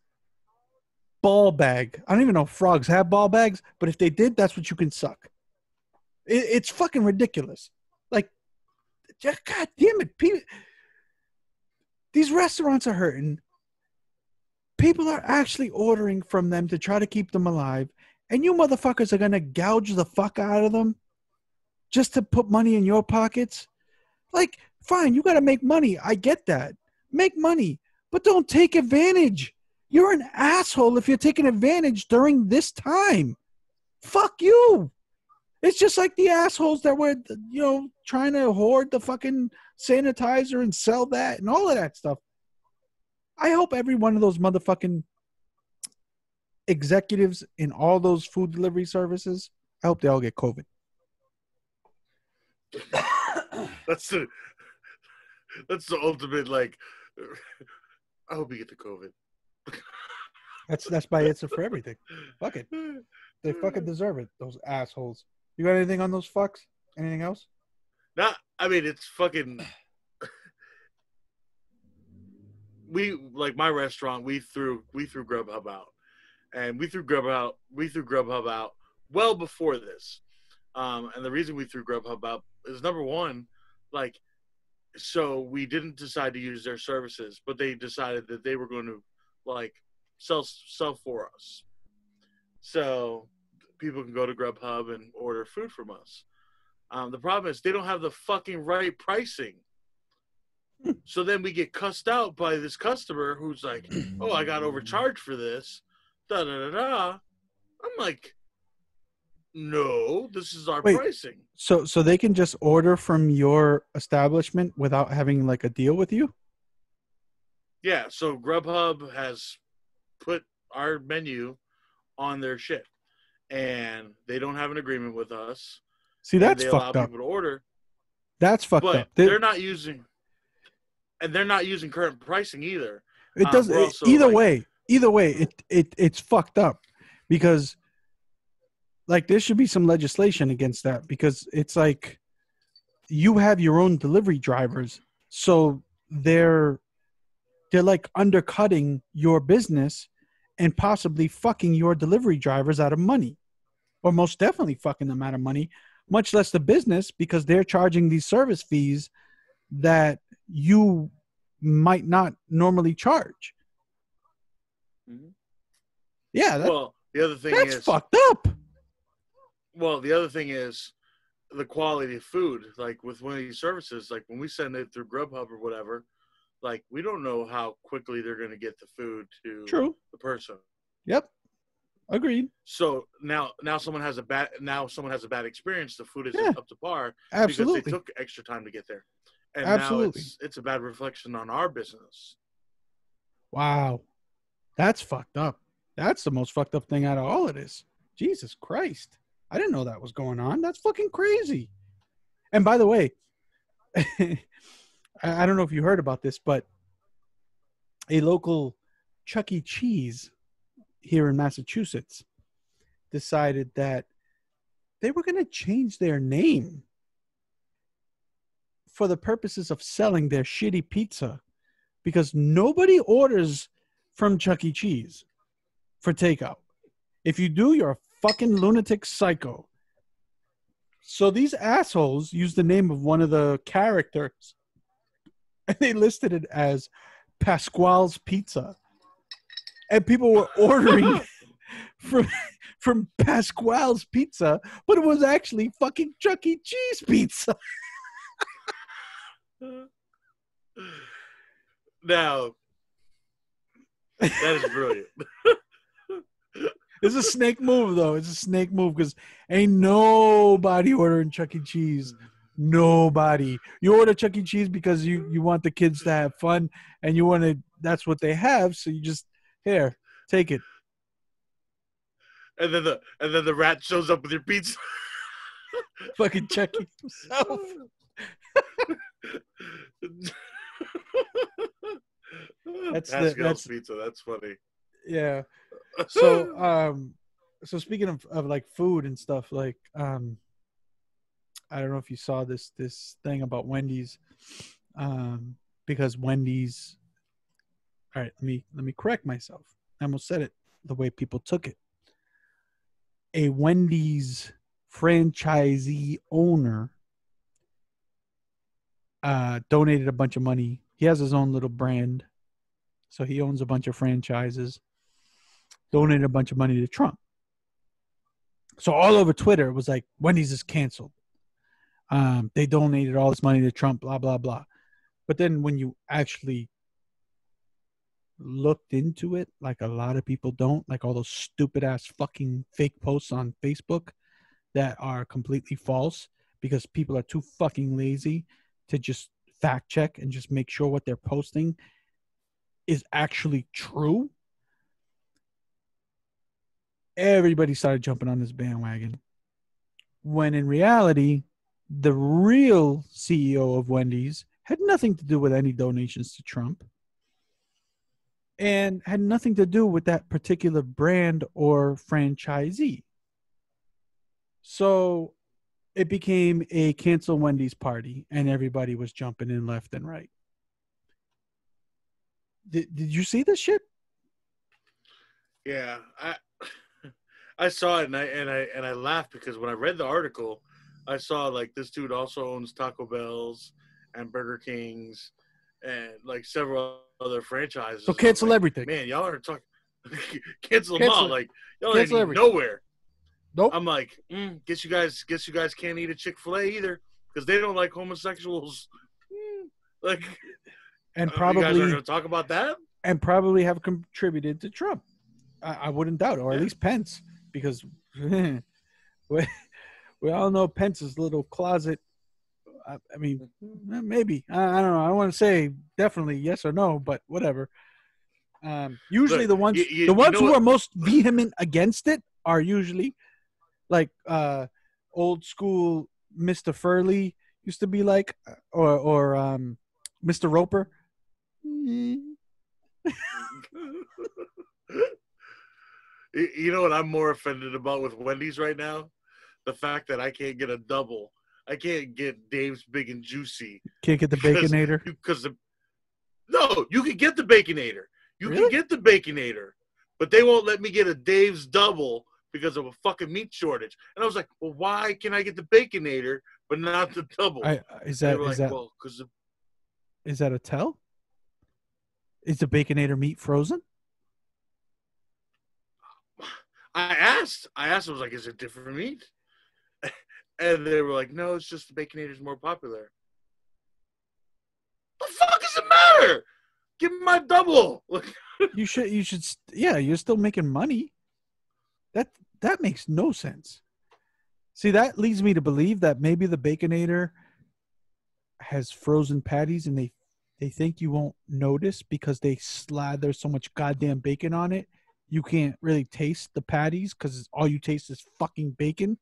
ball bag. I don't even know if frogs have ball bags, but if they did, that's what you can suck. It's fucking ridiculous. Like, God damn it. These restaurants are hurting. People are actually ordering from them to try to keep them alive. And you motherfuckers are going to gouge the fuck out of them just to put money in your pockets? Like, fine, you got to make money. I get that. Make money, but don't take advantage. You're an asshole if you're taking advantage during this time. Fuck you. It's just like the assholes that were, trying to hoard the fucking sanitizer and sell that and all of that stuff. I hope every one of those motherfucking executives in all those food delivery services, I hope they all get COVID. That's the ultimate, like, I hope you get the COVID. That's my answer for everything. Fuck it. They fucking deserve it, those assholes. You got anything on those fucks? Anything else? Nah, I mean, it's fucking... my restaurant, we threw Grubhub out. And we threw Grubhub out well before this. And the reason we threw Grubhub out is, number one, like, so we didn't decide to use their services, but they decided that they were going to, like, sell for us. So people can go to Grubhub and order food from us. The problem is they don't have the fucking right pricing. So then we get cussed out by this customer who's like, oh, I got overcharged for this. Da da da da. I'm like, no, this is our pricing. So they can just order from your establishment without having like a deal with you? Yeah, so Grubhub has put our menu on their shit, and they don't have an agreement with us. See, that's fucked up. They allow people to order. That's fucked up. They're not using current pricing either. It doesn't. Either way, it's fucked up, because like there should be some legislation against that, because it's like you have your own delivery drivers, so they're like undercutting your business and possibly fucking your delivery drivers out of money, or most definitely fucking them out of money, much less the business, because they're charging these service fees that you might not normally charge. Mm-hmm. Yeah, well, the other thing that's is fucked up. Well, the other thing is the quality of food. Like with one of these services, like when we send it through Grubhub or whatever, like we don't know how quickly they're going to get the food to True. the person. Yep. Agreed. So now someone has a bad experience. The food isn't up to par Absolutely. because they took extra time to get there, and Absolutely. now it's a bad reflection on our business. Wow, that's fucked up. That's the most fucked up thing out of all of this. Jesus Christ, I didn't know that was going on. That's fucking crazy. And by the way, I don't know if you heard about this, but a local Chuck E. Cheese here in Massachusetts decided that they were going to change their name for the purposes of selling their shitty pizza, because nobody orders from Chuck E. Cheese for takeout. If you do, you're a fucking lunatic psycho. So these assholes used the name of one of the characters and they listed it as Pasquale's Pizza. And people were ordering from Pasquale's Pizza, but it was actually fucking Chuck E. Cheese pizza. Now, that is brilliant. It's a snake move, though. It's a snake move because ain't nobody ordering Chuck E. Cheese. Nobody. You order Chuck E. Cheese because you want the kids to have fun and you want to, that's what they have. So you just, here, take it. And then the rat shows up with your pizza. Fucking Chuck E. himself. Pascal's pizza. That's funny. Yeah. So so speaking of like food and stuff, like I don't know if you saw this thing about Wendy's, because Wendy's, all right, let me correct myself. I almost said it the way people took it. A Wendy's franchisee owner donated a bunch of money. He has his own little brand, so he owns a bunch of franchises. Donated a bunch of money to Trump. So all over Twitter, it was like, Wendy's is canceled. They donated all this money to Trump, blah, blah, blah. But then when you actually looked into it, like a lot of people don't, like all those stupid ass fucking fake posts on Facebook that are completely false because people are too fucking lazy to just fact check and just make sure what they're posting is actually true. Everybody started jumping on this bandwagon, when in reality, the real CEO of Wendy's had nothing to do with any donations to Trump and had nothing to do with that particular brand or franchisee. So it became a cancel Wendy's party and everybody was jumping in left and right. Did you see this shit? Yeah, I saw it and I laughed because when I read the article, I saw like this dude also owns Taco Bell's and Burger King's and like several other franchises. So cancel like, everything. Man, y'all are talking cancel them all. Like y'all ain't nowhere. Nope. I'm like, guess you guys can't eat a Chick-fil-A either because they don't like homosexuals. Like, and probably you guys aren't going to talk about that. And probably have contributed to Trump. I wouldn't doubt it, or at least Pence, because we all know Pence's little closet. I mean, maybe. I don't know. I don't want to say definitely yes or no, but whatever. Usually the ones who are most vehement against it are usually like old school Mr. Furley used to be like, or Mr. Roper. You know what I'm more offended about with Wendy's right now? The fact that I can't get a double I can't get Dave's Big and Juicy. Can't get the Baconator. Because no, you can get the Baconator. You Really? can get the Baconator, but they won't let me get a Dave's Double because of a fucking meat shortage. And I was like, well, why can I get the Baconator but not the double? Is that well, because is that a tell? Is the Baconator meat frozen? I asked. I was like, is it different meat? And they were like, no, it's just the Baconator is more popular. The fuck does it matter? Give me my double. You should. Yeah, you're still making money. That makes no sense. See, that leads me to believe that maybe the Baconator has frozen patties, and they think you won't notice because they slather so much goddamn bacon on it. You can't really taste the patties because all you taste is fucking bacon.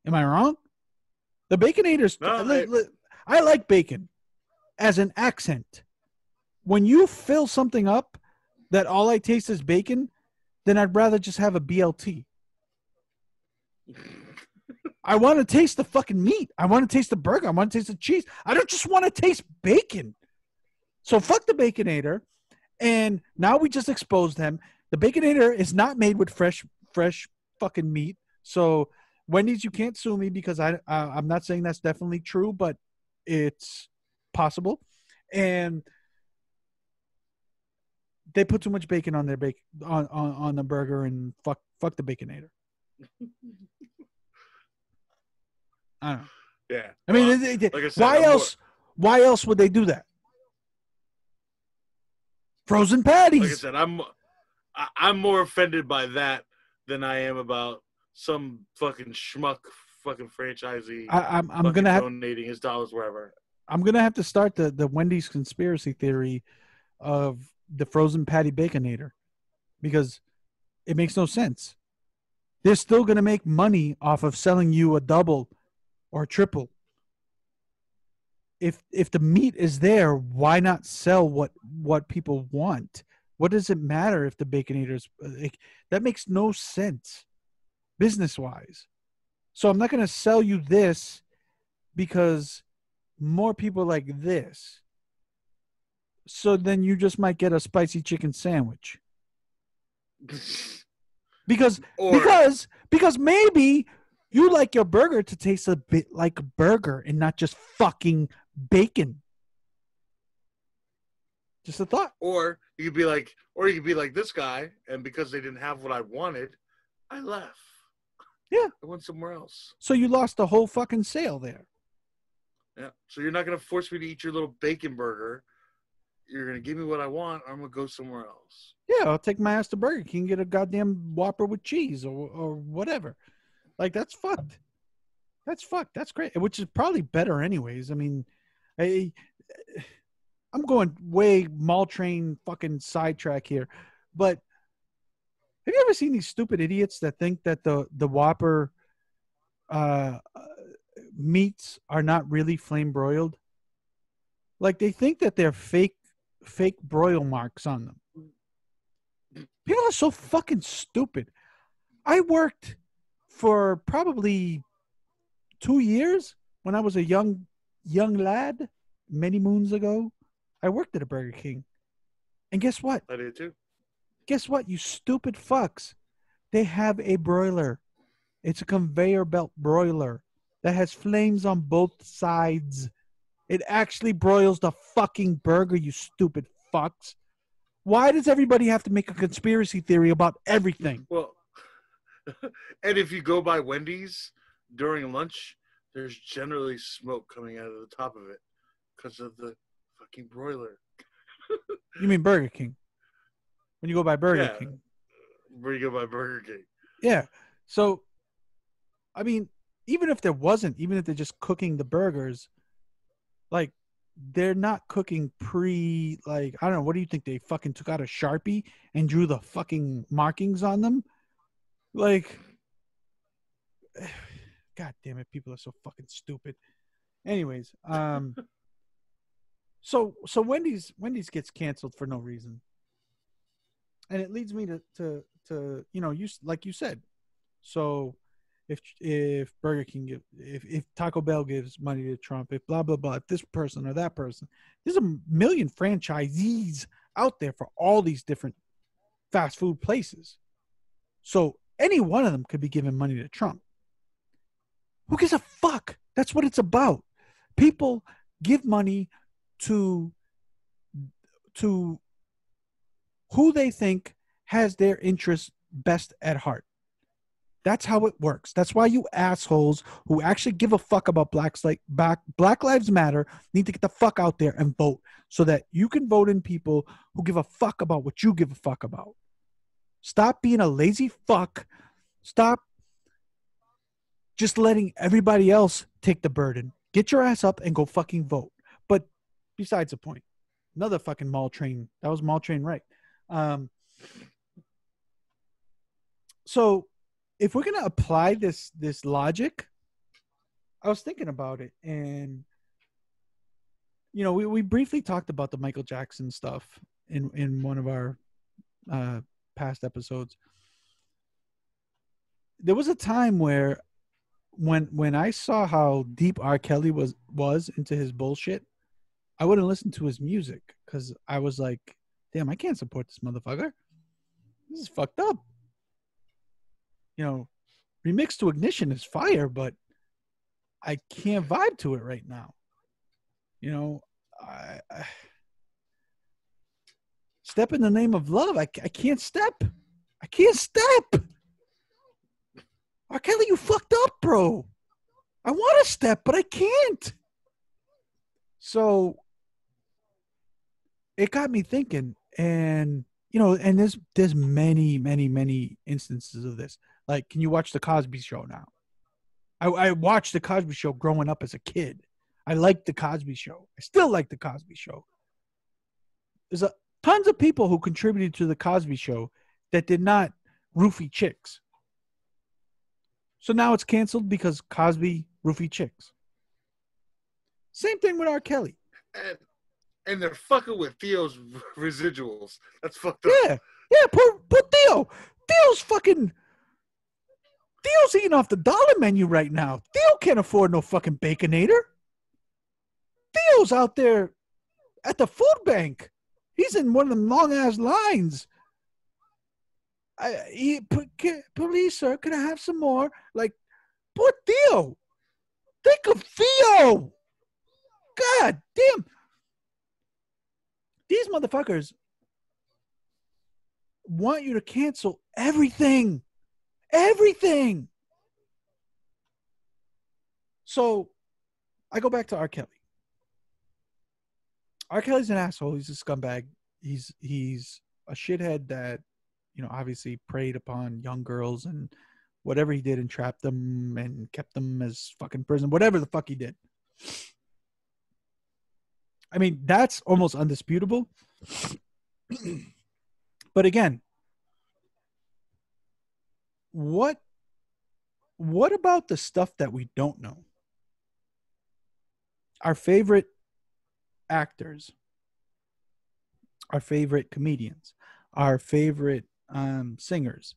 Am I wrong? The Baconator's. No, I like bacon as an accent. When you fill something up that all I taste is bacon, then I'd rather just have a BLT. I want to taste the fucking meat. I want to taste the burger. I want to taste the cheese. I don't just want to taste bacon. So fuck the Baconator. And now we just exposed them. The Baconator is not made with fresh fucking meat. So Wendy's, you can't sue me because I'm not saying that's definitely true, but it's possible. And they put too much bacon on their on the burger, and fuck the Baconator. I don't know. Yeah. I mean, like I said, why else would they do that? Frozen patties. Like I said, I'm more offended by that than I am about some fucking schmuck fucking franchisee. I'm gonna have donating his dollars wherever. I'm gonna have to start the Wendy's conspiracy theory of the frozen patty Baconator, because it makes no sense. They're still gonna make money off of selling you a double or a triple. If the meat is there, why not sell what people want? What does it matter if the Baconator's that makes no sense business wise. So I'm not going to sell you this because more people like this. So then you just might get a spicy chicken sandwich. Because maybe you like your burger to taste a bit like a burger and not just fucking bacon. Just a thought. Or you could be like this guy, and because they didn't have what I wanted, I left. Yeah. I went somewhere else. So you lost the whole fucking sale there. Yeah. So you're not going to force me to eat your little bacon burger. You're going to give me what I want, or I'm going to go somewhere else. Yeah, I'll take my ass to Burger King and get a goddamn Whopper with cheese or whatever. Like, that's fucked. That's fucked. That's great. Which is probably better anyways. I mean, I'm going way mall train fucking sidetrack here. But have you ever seen these stupid idiots that think that the Whopper meats are not really flame broiled? Like, they think that they're fake broil marks on them. People are so fucking stupid. I worked for probably 2 years when I was a young lad many moons ago. I worked at a Burger King. And guess what? I did too. Guess what, you stupid fucks? They have a broiler. It's a conveyor belt broiler that has flames on both sides. It actually broils the fucking burger, you stupid fucks. Why does everybody have to make a conspiracy theory about everything? Well, and if you go by Wendy's during lunch, there's generally smoke coming out of the top of it because of the fucking broiler. You mean Burger King? When you go by Burger King. Where you go by Burger King. Yeah. So, I mean, even if they're just cooking the burgers, like, they're not cooking I don't know, what do you think? They fucking took out a Sharpie and drew the fucking markings on them? Like, God damn it, people are so fucking stupid. Anyways, so Wendy's gets canceled for no reason. And it leads me to you know, you like you said. So if Burger King if Taco Bell gives money to Trump, if blah blah blah, if this person or that person, there's a million franchisees out there for all these different fast food places. So any one of them could be giving money to Trump. Who gives a fuck? That's what it's about. People give money to who they think has their interests best at heart. That's how it works. That's why you assholes who actually give a fuck about Black Lives Matter need to get the fuck out there and vote so that you can vote in people who give a fuck about what you give a fuck about. Stop being a lazy fuck. Stop just letting everybody else take the burden. Get your ass up and go fucking vote. But besides the point, another fucking mall train. That was mall train, right? So if we're gonna apply this logic, I was thinking about it, and you know, we briefly talked about the Michael Jackson stuff in one of our past episodes. There was a time where when I saw how deep R. Kelly was into his bullshit, I wouldn't listen to his music because I was like, damn, I can't support this motherfucker. This is fucked up. You know, Remix to Ignition is fire, but I can't vibe to it right now. You know, I Step in the Name of Love. I can't step. I can't step. R. Kelly, you fucked up, bro. I want to step, but I can't. So it got me thinking, and you know, and there's many instances of this. Like, can you watch the Cosby Show now? I watched the Cosby Show growing up as a kid. I liked the Cosby Show. I still like the Cosby Show. There's tons of people who contributed to the Cosby Show that did not roofie chicks. So now it's canceled because Cosby roofie chicks. Same thing with R. Kelly. And they're fucking with Theo's residuals. That's fucked up. Yeah, poor Theo. Theo's eating off the dollar menu right now. Theo can't afford no fucking Baconator. Theo's out there at the food bank. He's in one of them long-ass lines. Please, sir, can I have some more? Like, poor Theo. Think of Theo. God damn. These motherfuckers want you to cancel everything. Everything. So I go back to R. Kelly. R. Kelly's an asshole. He's a scumbag. He's a shithead that, you know, obviously preyed upon young girls and whatever he did and trapped them and kept them as fucking prison, whatever the fuck he did. I mean, that's almost undisputable. But again, what about the stuff that we don't know? Our favorite actors, our favorite comedians, our favorite singers,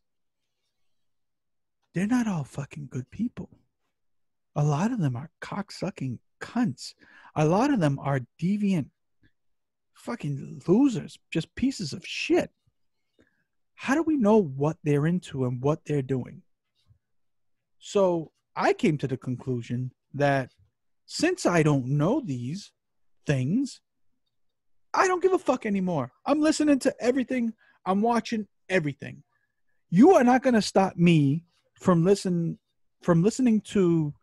they're not all fucking good people. A lot of them are cocksucking cunts. A lot of them are deviant fucking losers, just pieces of shit. How do we know what they're into and what they're doing? So I came to the conclusion that since I don't know these things, I don't give a fuck anymore. I'm listening to everything. I'm watching everything. You are not going to stop me from listening to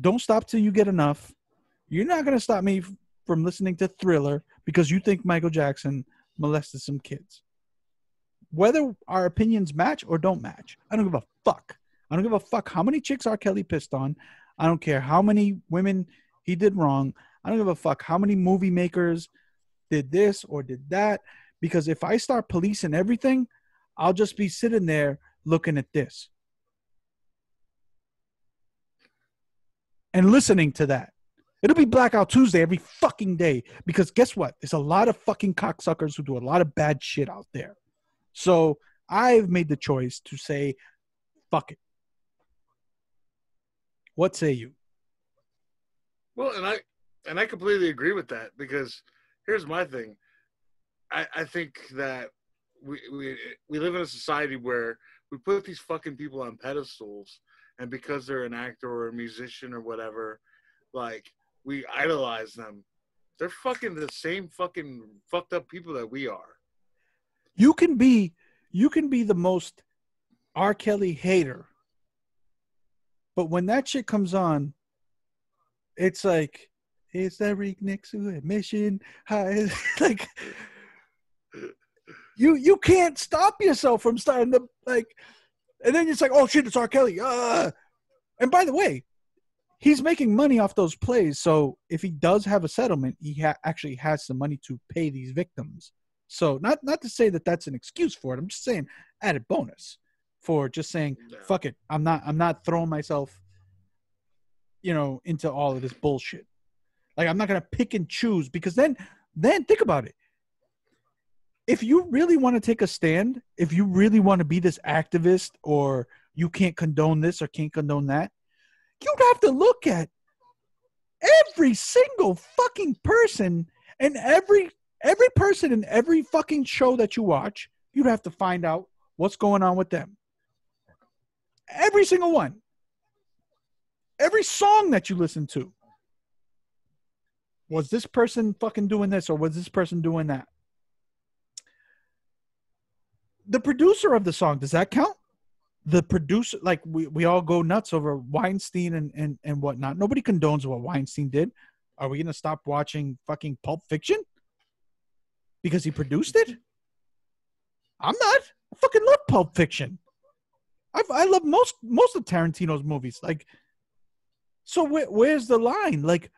Don't Stop Till You Get Enough. You're not going to stop me from listening to Thriller because you think Michael Jackson molested some kids. Whether our opinions match or don't match, I don't give a fuck. I don't give a fuck how many chicks R. Kelly pissed on. I don't care how many women he did wrong. I don't give a fuck how many movie makers did this or did that. Because if I start policing everything, I'll just be sitting there looking at this and listening to that. It'll be Blackout Tuesday every fucking day. Because guess what? There's a lot of fucking cocksuckers who do a lot of bad shit out there. So I've made the choice to say, fuck it. What say you? Well, and I completely agree with that because here's my thing. I think that we live in a society where we put these fucking people on pedestals, and because they're an actor or a musician or whatever, like we idolize them. They're fucking the same fucking fucked up people that we are. You can be the most R. Kelly hater, but when that shit comes on, it's like it's that Reek next to admission. Like you can't stop yourself from starting to like, and then it's like, oh shit, it's R. Kelly. And by the way, he's making money off those plays. So if he does have a settlement, he actually has some money to pay these victims. So not to say that that's an excuse for it. I'm just saying added bonus for just saying, fuck it. I'm not throwing myself, into all of this bullshit. Like I'm not going to pick and choose because then think about it. If you really want to take a stand, if you really want to be this activist or you can't condone this or can't condone that, you'd have to look at every single fucking person and every person in every fucking show that you watch. You'd have to find out what's going on with them. Every single one. Every song that you listen to. Was this person fucking doing this or was this person doing that? The producer of the song, does that count? The producer, like we all go nuts over Weinstein and whatnot. Nobody condones what Weinstein did. Are we going to stop watching fucking Pulp Fiction? Because he produced it? I'm not. I fucking love Pulp Fiction. I love most of Tarantino's movies. Like, so where's the line? Like,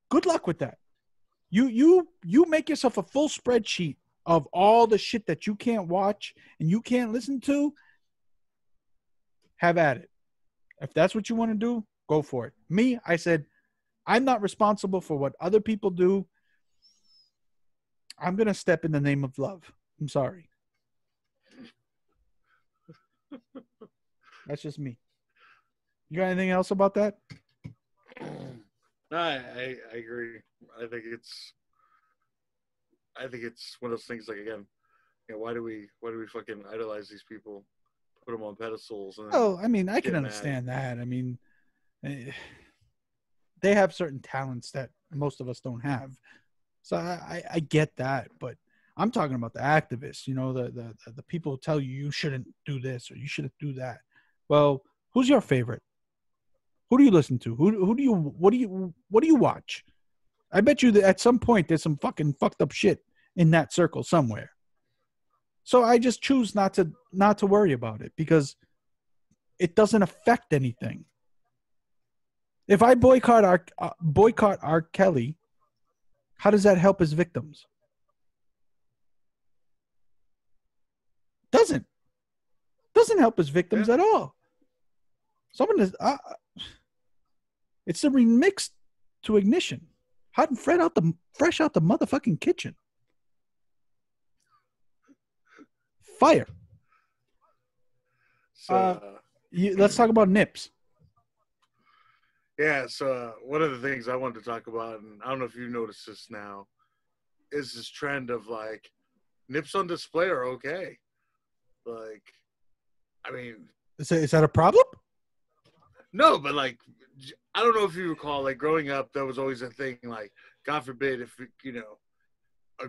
good luck with that. You make yourself a full spreadsheet of all the shit that you can't watch and you can't listen to. Have at it. If that's what you want to do, go for it. Me, I said, I'm not responsible for what other people do. I'm going to step in the name of love. I'm sorry. That's just me. You got anything else about that? No, I agree. I think it's one of those things. Like again, why do we fucking idolize these people, put them on pedestals? And I mean, I can understand that. I mean, they have certain talents that most of us don't have, so I get that. But I'm talking about the activists. The people who tell you shouldn't do this or you shouldn't do that. Well, who's your favorite? Who do you listen to? What do you watch? I bet you that at some point there's some fucking fucked up shit in that circle somewhere. So I just choose not to worry about it because it doesn't affect anything. If I boycott R. Kelly, how does that help his victims? Doesn't help his victims at all. Someone is. It's a remix to Ignition. Hot and fresh out the motherfucking kitchen. Fire. So, let's talk about Nips. Yeah, so one of the things I wanted to talk about, and I don't know if you noticed this now, is this trend of like nips on display are okay. Like, I mean, is that a problem? No, but like, I don't know if you recall, like growing up, that was always a thing. Like, God forbid if a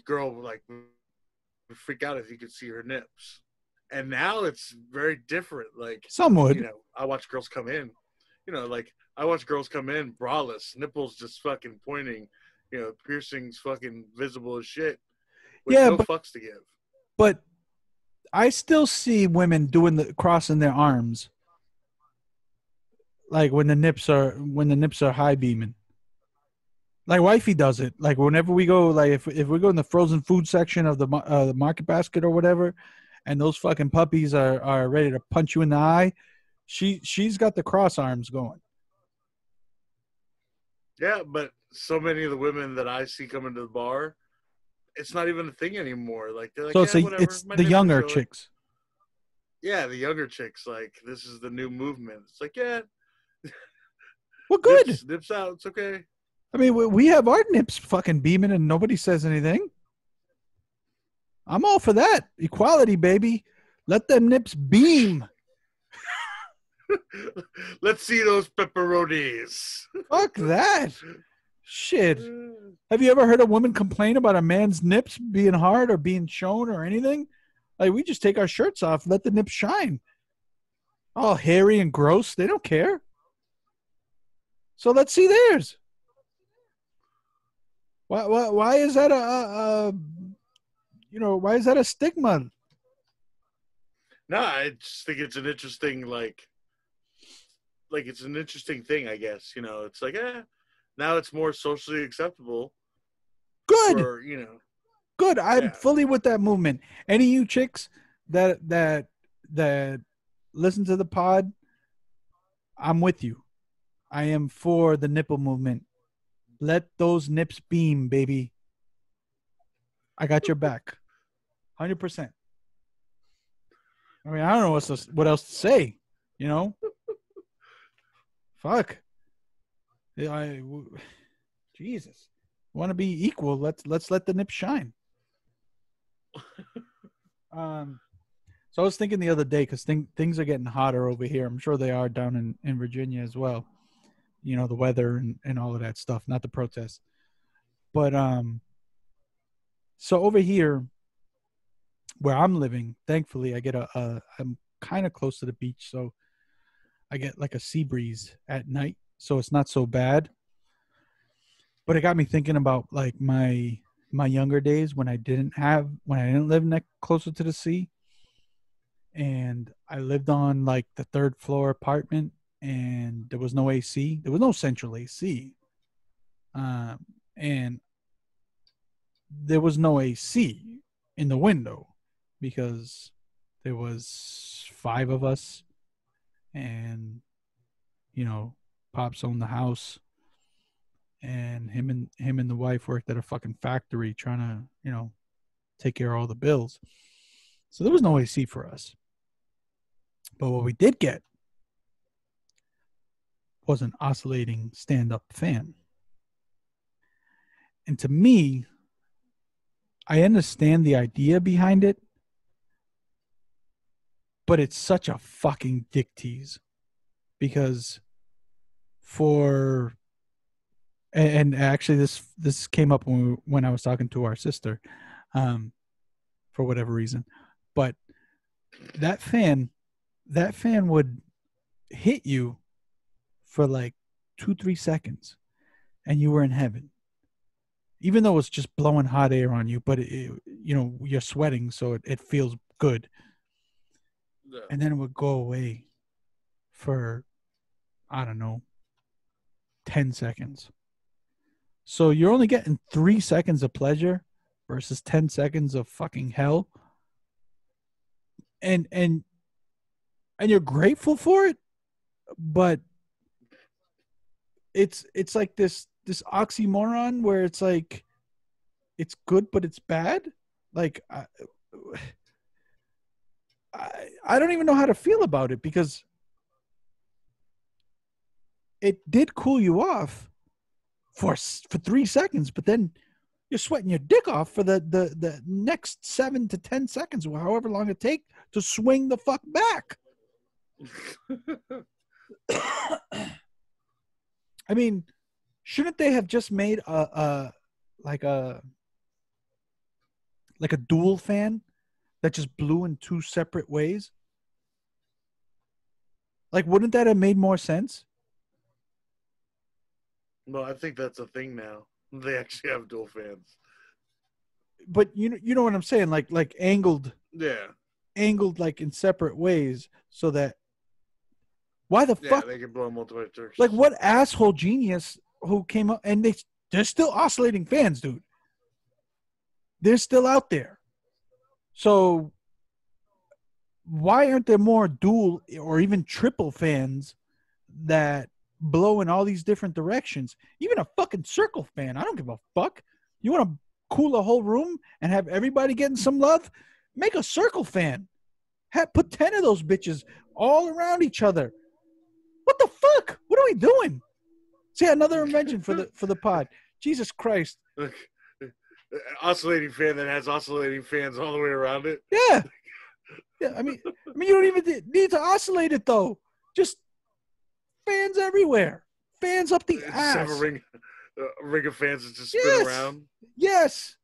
girl like would freak out if you could see her nips. And now it's very different. Like, some would. I watch girls come in. I watch girls come in braless, nipples just fucking pointing, piercings fucking visible as shit. With no fucks to give. But I still see women doing crossing their arms. Like when the nips are high beaming. Like wifey does it. Like whenever we go, like if we go in the frozen food section of the market basket or whatever, and those fucking puppies are ready to punch you in the eye, she's got the cross arms going. Yeah, but so many of the women that I see coming to the bar, it's not even a thing anymore. Like they're like, so it's the younger chicks. Yeah, the younger chicks like this is the new movement. It's like, yeah, Well, good. nips out. It's okay. I mean, we have our nips fucking beaming and nobody says anything. I'm all for that. Equality, baby. Let them nips beam. Let's see those pepperonis. Fuck that. Shit. Have you ever heard a woman complain about a man's nips being hard or being shown or anything? Like, we just take our shirts off, let the nips shine. All hairy and gross. They don't care. So let's see theirs. Why is that why is that a stigma? No, I just think it's an interesting, like it's an interesting thing, I guess. It's like, now it's more socially acceptable. Good. For, Good. I'm fully with that movement. Any of you chicks that listen to the pod, I'm with you. I am for the nipple movement. Let those nips beam, baby. I got your back. 100%. I mean, I don't know what else to say, Fuck. Jesus. Want to be equal, let's let the nips shine. So I was thinking the other day, because things are getting hotter over here. I'm sure they are down in Virginia as well. The weather and all of that stuff, not the protests. But so over here where I'm living, thankfully I get I'm kind of close to the beach, so I get like a sea breeze at night, so it's not so bad. But it got me thinking about like my younger days when I didn't live closer to the sea, and I lived on like the third floor apartment, and there was no AC. There was no central AC. And there was no AC in the window because there was 5 of us, and Pops owned the house, and him and the wife worked at a fucking factory trying to take care of all the bills. So there was no AC for us. But what we did get was an oscillating stand-up fan. And to me, I understand the idea behind it, but it's such a fucking dick tease. Because and actually this came up when I was talking to our sister, for whatever reason. But that fan would hit you for like 2-3 seconds, and you were in heaven. Even though it's just blowing hot air on you, but you're sweating, so it feels good. Yeah. And then it would go away for, I don't know, 10 seconds. So you're only getting 3 seconds of pleasure versus 10 seconds of fucking hell. And you're grateful for it, but it's like this oxymoron where it's like it's good but it's bad. Like I don't even know how to feel about it, because it did cool you off for 3 seconds, but then you're sweating your dick off for the next 7 to 10 seconds, or however long it takes to swing the fuck back. I mean, shouldn't they have just made a dual fan that just blew in 2 separate ways? Like, wouldn't that have made more sense? Well, I think that's a thing now. They actually have dual fans. But you know what I'm saying? Like angled. Yeah. Angled like in separate ways, so that why the fuck they can blow multiple directions. Like, what asshole genius who came up, and they're still oscillating fans, dude. They're still out there. So why aren't there more dual or even triple fans that blow in all these different directions? Even a fucking circle fan. I don't give a fuck. You want to cool a whole room and have everybody getting some love? Make a circle fan. Put 10 of those bitches all around each other. What the fuck? What are we doing? See, another invention for the pod. Jesus Christ. Oscillating fan that has oscillating fans all the way around it. Yeah. Yeah, I mean, you don't even need to oscillate it though. Just fans everywhere. Fans up the Just ass. have a ring of fans that just spin around. Yes.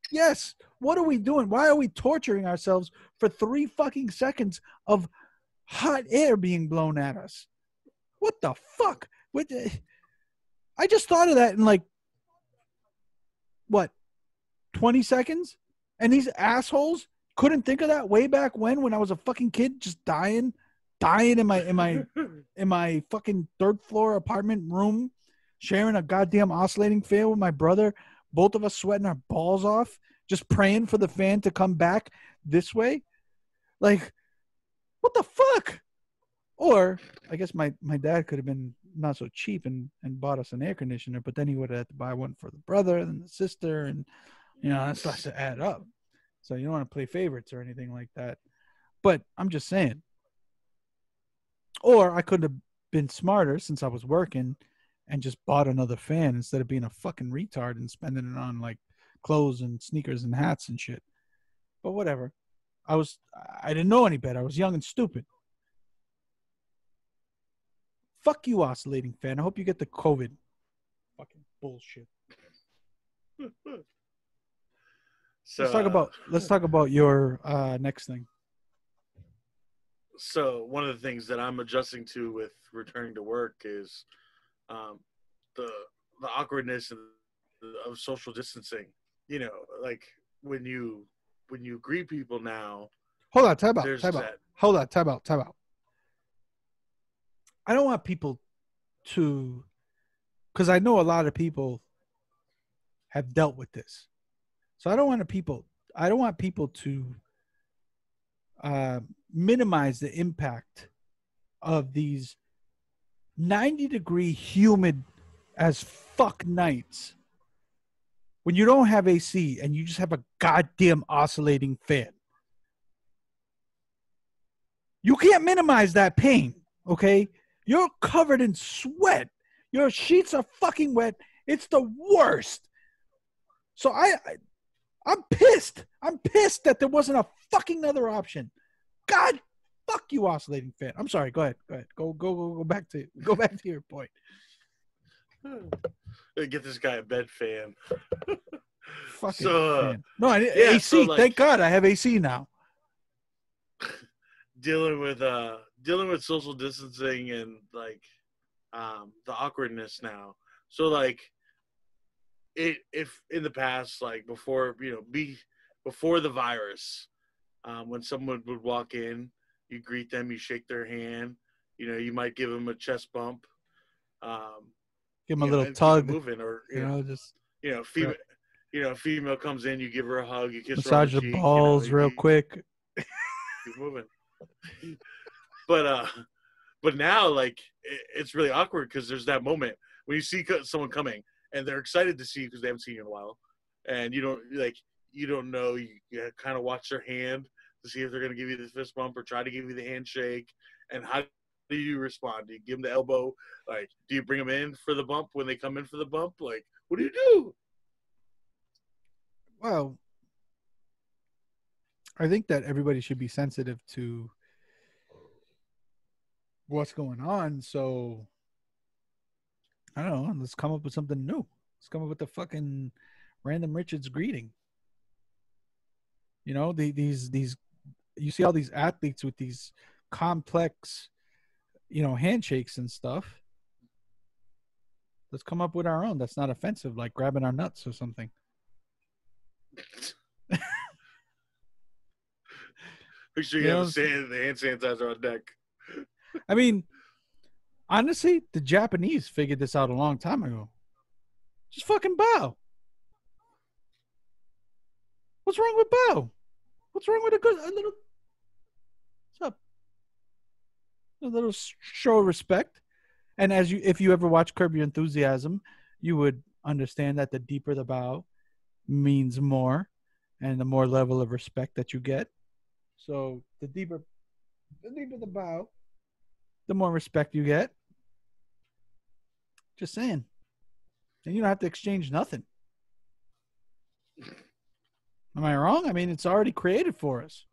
What are we doing? Why are we torturing ourselves for 3 fucking seconds of hot air being blown at us? What the fuck? I just thought of that in like, what, 20 seconds? And these assholes couldn't think of that way back when I was a fucking kid, just dying in my fucking 3rd floor apartment room, sharing a goddamn oscillating fan with my brother, both of us sweating our balls off, just praying for the fan to come back this way. Like, what the fuck? Or I guess my dad could have been not so cheap and bought us an air conditioner, but then he would have had to buy one for the brother and the sister, and that starts to add up. So you don't want to play favorites or anything like that. But I'm just saying. Or I could have been smarter since I was working and just bought another fan instead of being a fucking retard and spending it on like clothes and sneakers and hats and shit. But whatever. I didn't know any better. I was young and stupid. Fuck you, oscillating fan. I hope you get the COVID. Fucking bullshit. So, let's talk about your next thing. So one of the things that I'm adjusting to with returning to work is the awkwardness of social distancing. Like when you greet people now. Hold on, time out. I don't want people to, because I know a lot of people have dealt with this. So I don't want people to minimize the impact of these 90-degree humid as fuck nights when you don't have AC and you just have a goddamn oscillating fan. You can't minimize that pain, okay? You're covered in sweat. Your sheets are fucking wet. It's the worst. So I'm pissed. I'm pissed that there wasn't a fucking other option. God, fuck you, oscillating fan. I'm sorry. Go ahead. Go back to your point. Get this guy a bed fan. Fucking fan. No, AC. So like, thank God I have AC now. Dealing with social distancing and like the awkwardness now. So like if in the past, like before the virus, when someone would walk in, you greet them, you shake their hand, you might give them a chest bump, give them a little tug, moving, or female comes in, you give her a hug, you kiss massage her on the cheek, balls real quick. Keep moving. But now, like, it's really awkward because there's that moment when you see someone coming and they're excited to see you because they haven't seen you in a while, and you don't know, you kind of watch their hand to see if they're going to give you the fist bump or try to give you the handshake. And how do you respond? Do you give them the elbow? Like, do you bring them in for the bump when they come in for the bump? Like, what do you do? Well, I think that everybody should be sensitive to what's going on. So I don't know. Let's come up with something new. Let's come up with the fucking random Richards greeting. These you see all these athletes with these complex, handshakes and stuff. Let's come up with our own. That's not offensive, like grabbing our nuts or something. Make sure you have the hand sanitizer on deck. I mean, honestly, the Japanese figured this out a long time ago. Just fucking bow. What's wrong with bow? What's wrong with a little? What's up? A little show of respect. And if you ever watch Curb Your Enthusiasm, you would understand that the deeper the bow means more, and the more level of respect that you get. So the deeper The deeper the bow, the more respect you get. Just saying. And you don't have to exchange nothing. Am I wrong? I mean, it's already created for us.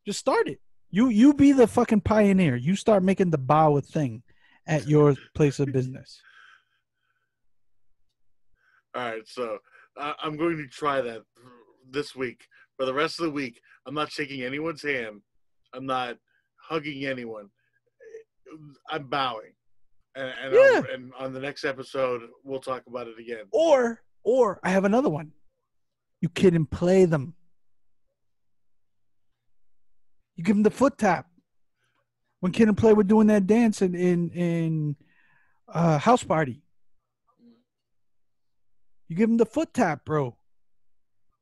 Just start it. You be the fucking pioneer. You start making the bow a thing at your place of business. All right, so I'm going to try that this week. For the rest of the week, I'm not shaking anyone's hand. I'm not hugging anyone. I'm bowing. Yeah. And on the next episode, we'll talk about it again. Or I have another one. You kid and play them. You give them the foot tap. When Kid and Play were doing that dance in House Party, you give them the foot tap, bro.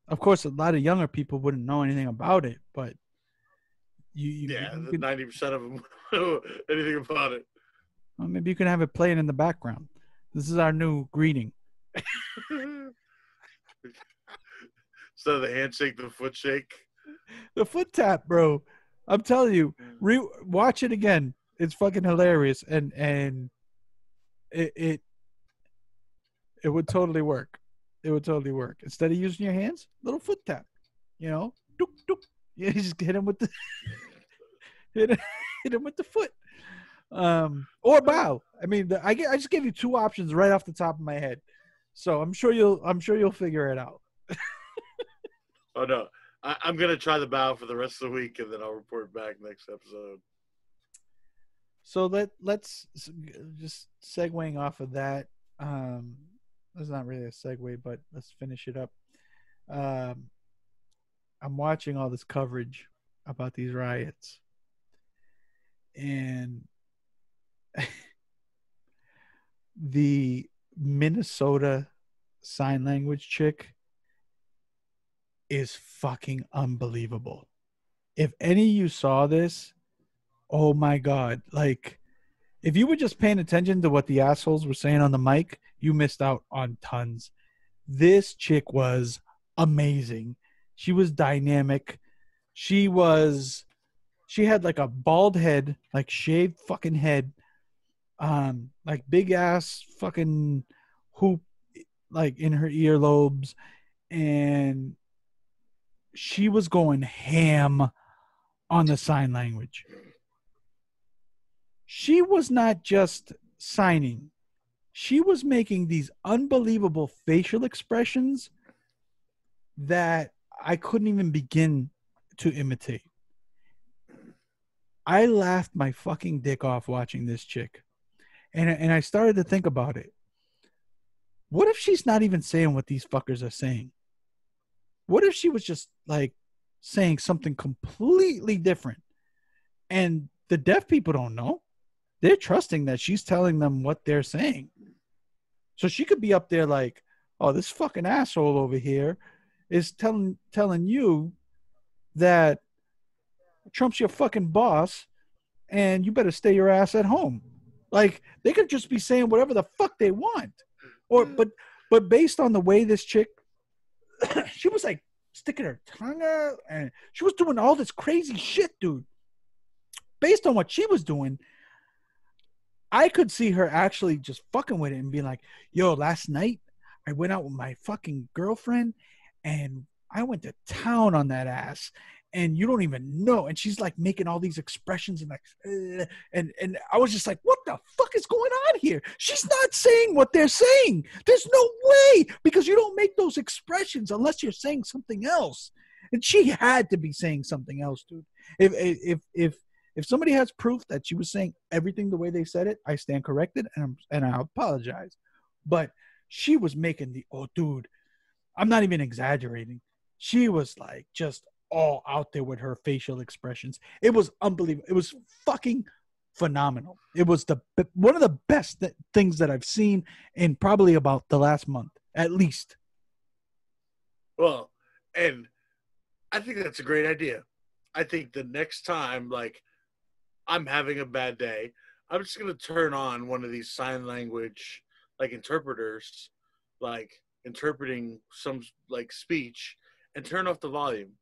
Of course, a lot of younger people wouldn't know anything about it, but you 90% of them know anything about it. Well, maybe you can have it playing in the background. This is our new greeting. Instead of the handshake, the foot shake. The foot tap, bro. I'm telling you, watch it again. It's fucking hilarious, and it would totally work. It would totally work. Instead of using your hands, little foot tap. You know, dook, dook. You just hit him with the hit him with the foot. Or bow. I mean, I just gave you two options right off the top of my head, so I'm sure you'll figure it out. Oh no, I'm gonna try the bow for the rest of the week, and then I'll report back next episode. So let's just segueing off of that. That's not really a segue, but let's finish it up. I'm watching all this coverage about these riots, and the Minnesota sign language chick is fucking unbelievable. If any of you saw this, oh my God. Like, if you were just paying attention to what the assholes were saying on the mic, you missed out on tons. This chick was amazing. She was dynamic. She had like a bald head, like shaved fucking head, like big ass fucking hoop, like in her earlobes, and she was going ham on the sign language. She was not just signing. She was making these unbelievable facial expressions that I couldn't even begin to imitate. I laughed my fucking dick off watching this chick. And I started to think about it. What if she's not even saying what these fuckers are saying? What if she was just like saying something completely different? And the deaf people don't know. They're trusting that she's telling them what they're saying. So she could be up there like, oh, this fucking asshole over here is telling you that Trump's your fucking boss and you better stay your ass at home. Like, they could just be saying whatever the fuck they want. But based on the way this chick, she was like sticking her tongue out and she was doing all this crazy shit, dude. Based on what she was doing, I could see her actually just fucking with it and being like, yo, last night I went out with my fucking girlfriend and I went to town on that ass and you don't even know. And she's like making all these expressions and like, and I was just like, what the fuck is going on here? She's not saying what they're saying. There's no way, because you don't make those expressions unless you're saying something else. And she had to be saying something else, dude. If somebody has proof that she was saying everything the way they said it, I stand corrected and I apologize. But she was making dude, I'm not even exaggerating. She was like just all out there with her facial expressions. It was unbelievable. It was fucking phenomenal. It was one of the best things that I've seen in probably about the last month, at least. Well, and I think that's a great idea. I think the next time, like, I'm having a bad day, I'm just going to turn on one of these sign language, like, interpreters, like, interpreting some, like, speech, and turn off the volume.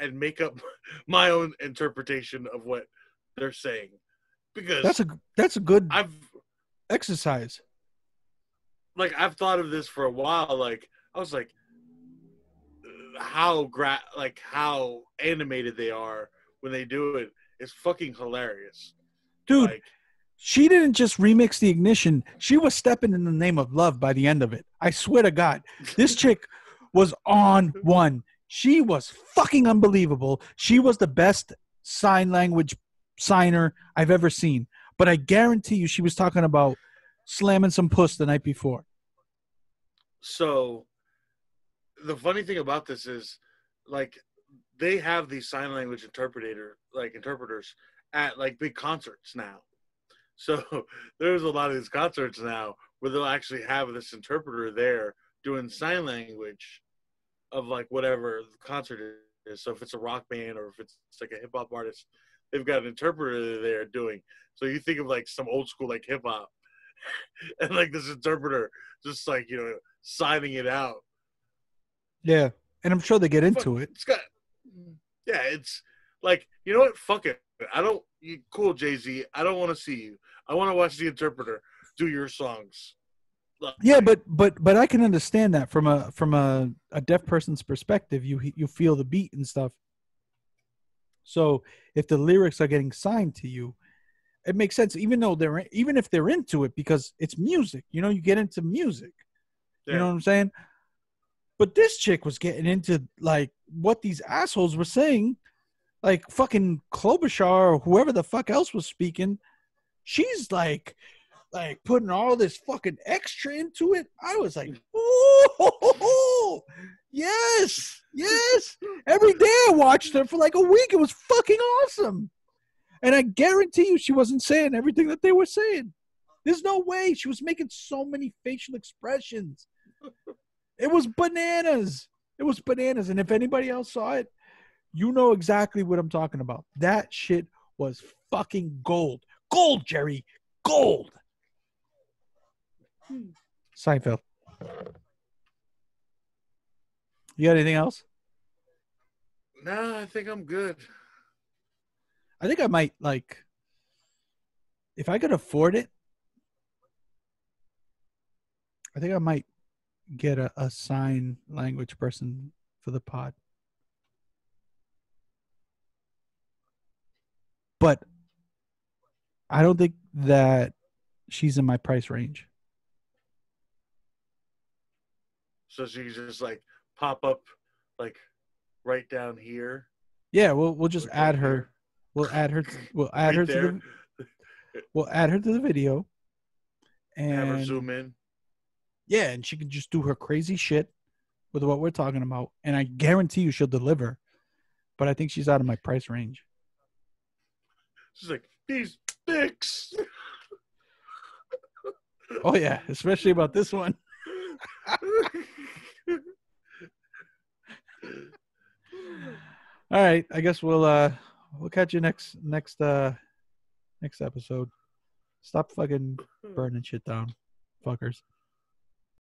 and make up my own interpretation of what they're saying, because that's a good I've exercise. I've thought of this for a while. Like I was like, how animated they are when they do it is fucking hilarious, Dude. Like, She didn't just remix the Ignition. She was stepping in the name of love by the end of it. I swear to God. This chick was on one. She was fucking unbelievable. She was the best sign language signer I've ever seen. But I guarantee you she was talking about slamming some puss the night before. So the funny thing about this is, like, they have these sign language interpreters at like big concerts now. So there's a lot of these concerts now where they'll actually have this interpreter there doing sign language of like whatever the concert is. So if it's a rock band or if it's like a hip hop artist, they've got an interpreter there doing. So you think of like some old school like hip hop, and like this interpreter just like, you know, signing it out. Yeah. And I'm sure they get into it. It's like, you know what? Fuck it. Cool, Jay-Z. I don't want to see you. I want to watch the interpreter do your songs. Yeah, but I can understand that from a deaf person's perspective. You feel the beat and stuff. So if the lyrics are getting signed to you, it makes sense. Even if they're into it, because it's music. You know, you get into music. Yeah. You know what I'm saying? But this chick was getting into like what these assholes were saying, like fucking Klobuchar or whoever the fuck else was speaking. She's like putting all this fucking extra into it. I was like, oh, yes. Every day I watched her for like a week. It was fucking awesome. And I guarantee you she wasn't saying everything that they were saying. There's no way. She was making so many facial expressions. It was bananas. And if anybody else saw it, you know exactly what I'm talking about. That shit was fucking gold. Gold, Jerry. Gold. Seinfeld. You got anything else? No, I think I'm good. I think I might, like, if I could afford it, I think I might get a sign language person for the pod. But I don't think that she's in my price range. So she just like pop up like right down here. Yeah, we'll just add her. We'll add her. We'll add her to the. We'll add her to the video. And have her zoom in. Yeah, and she can just do her crazy shit with what we're talking about, and I guarantee you she'll deliver. But I think she's out of my price range. She's like, these dicks. Oh yeah, especially about this one. All right, I guess we'll catch you next episode. Stop fucking burning shit down, fuckers.